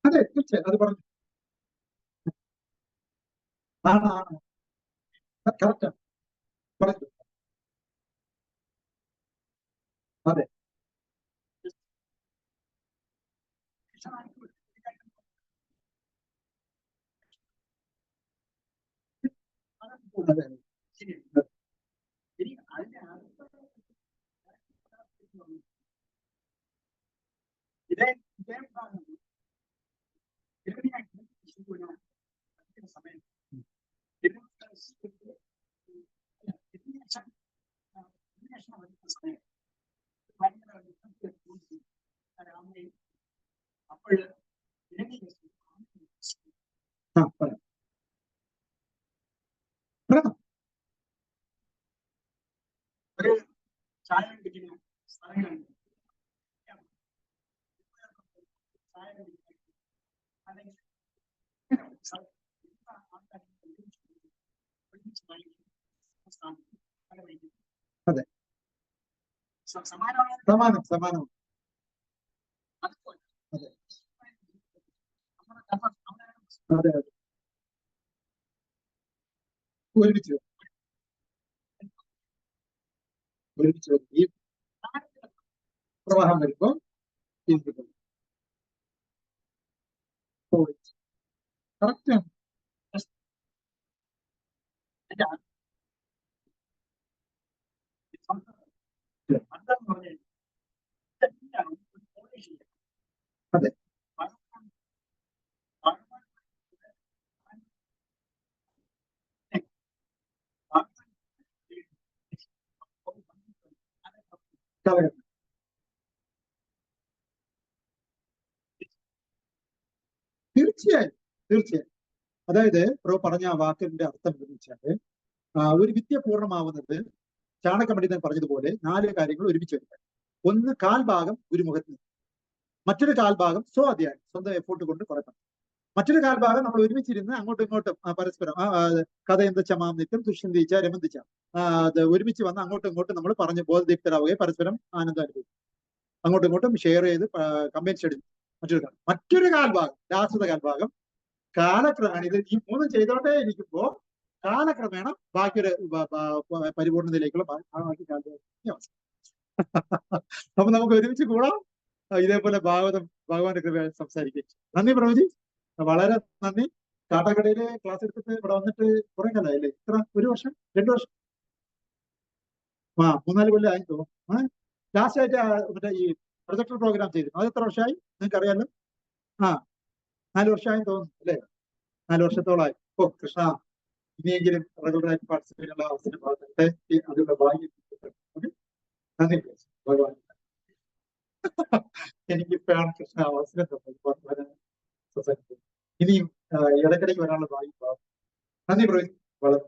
Speaker 2: അതെ, തീർച്ചയായും അത് പറഞ്ഞു. കറക്റ്റ് പറഞ്ഞു. അതെ, അതെ,
Speaker 3: ഒരു ചായ കുടിക്കുന്ന സ്ഥലങ്ങളുണ്ട്.
Speaker 2: അതെ,
Speaker 3: സമാനമാണ്.
Speaker 2: സമാനം സമാനം. അതെ, അതെ, അതെ, ഒരുമിച്ച് ഒരുമിച്ച് ഈ പ്രവാഹം വരുമ്പോൾ കറക്റ്റ് ആണ്. അതെ, കാലഘട്ടം തീർച്ചയായും തീർച്ചയായും. അതായത് പ്രോ പറഞ്ഞ ആ വാക്കിന്റെ അർത്ഥം എന്ന് വെച്ചാല് ഒരു വിദ്യ പൂർണ്ണമാവുന്നത് ചാണക പണ്ഡിതൻ പറഞ്ഞതുപോലെ 4 കാര്യങ്ങൾ ഒരുമിച്ച് വരുന്നത്. ഒന്ന്, കാൽഭാഗം ഗുരുമുഖത്ത് നിന്ന്, മറ്റൊരു കാൽഭാഗം സ്വാധ്യായം, സ്വന്തം എഫോർട്ട് കൊണ്ട് കുറയ്ക്കണം. മറ്റൊരു കാൽഭാഗം നമ്മൾ ഒരുമിച്ചിരുന്ന് അങ്ങോട്ടും ഇങ്ങോട്ടും പരസ്പരം കഥ എന്ത ചമാം നിത്യം തുഷ്യന്തിച്ച രമന്തിച്ച അത് ഒരുമിച്ച് വന്ന് അങ്ങോട്ടും ഇങ്ങോട്ടും നമ്മൾ പറഞ്ഞ് ബോധദീപ്തരാവുകയും പരസ്പരം ആനന്ദം അനുഭവിക്കും. അങ്ങോട്ടും ഇങ്ങോട്ടും ഷെയർ ചെയ്ത് കമ്പൈൻ സ്റ്റഡി. മറ്റൊരു കാൽഭാഗം ലാസ്റ്റത്തെ കാൽഭാഗം കാലക്രമേണ ഇത് ഈ 3 ചെയ്തോണ്ടേ ഇരിക്കുമ്പോ കാലക്രമേണ ബാക്കിയൊരു പരിപൂർണതയിലേക്കുള്ള ബാക്കി അവസ്ഥ. അപ്പൊ നമുക്ക് ഒരുമിച്ച് കൂടാം. ഇതേപോലെ ഭഗവാന്റെ കൃപ സംസാരിക്കും. നന്ദി പ്രഭുജി, വളരെ നന്ദി. കാട്ടാക്കടയില് ക്ലാസ് എടുത്തിട്ട് ഇവിടെ വന്നിട്ട് കുറെ കാലമായില്ലേ? ഇത്ര 1 വർഷം 2 വർഷം 3-4 കൊല്ലം ആയി തോന്നുന്നു. ലാസ്റ്റ് ആയിട്ട് മറ്റേ ഈ പ്രൊജക്ടർ പ്രോഗ്രാം ചെയ്തിരുന്നു. അത് എത്ര വർഷമായി നിങ്ങൾക്ക് അറിയാലോ? 4 വർഷമായി തോന്നുന്നു അല്ലേ? 4 വർഷത്തോളമായി. ഓ കൃഷ്ണ, ഇനിയെങ്കിലും റെഗുലറായിട്ട് പാർട്ടിസിപ്പേറ്റ് ചെയ്യാനുള്ള അവസരം ഭാഗത്തെ അതിനുള്ള ഭാഗ്യം. നന്ദി ഭഗവാൻ. എനിക്കിപ്പോഴാണ് കൃഷ്ണ അവസരം തന്നത് സംസാരിക്കുന്നത്. ഇനിയും ഇടയ്ക്കിടയ്ക്ക് വരാനുള്ള ഭാഗ്യം. നന്ദി പ്രവീൺ, വളരെ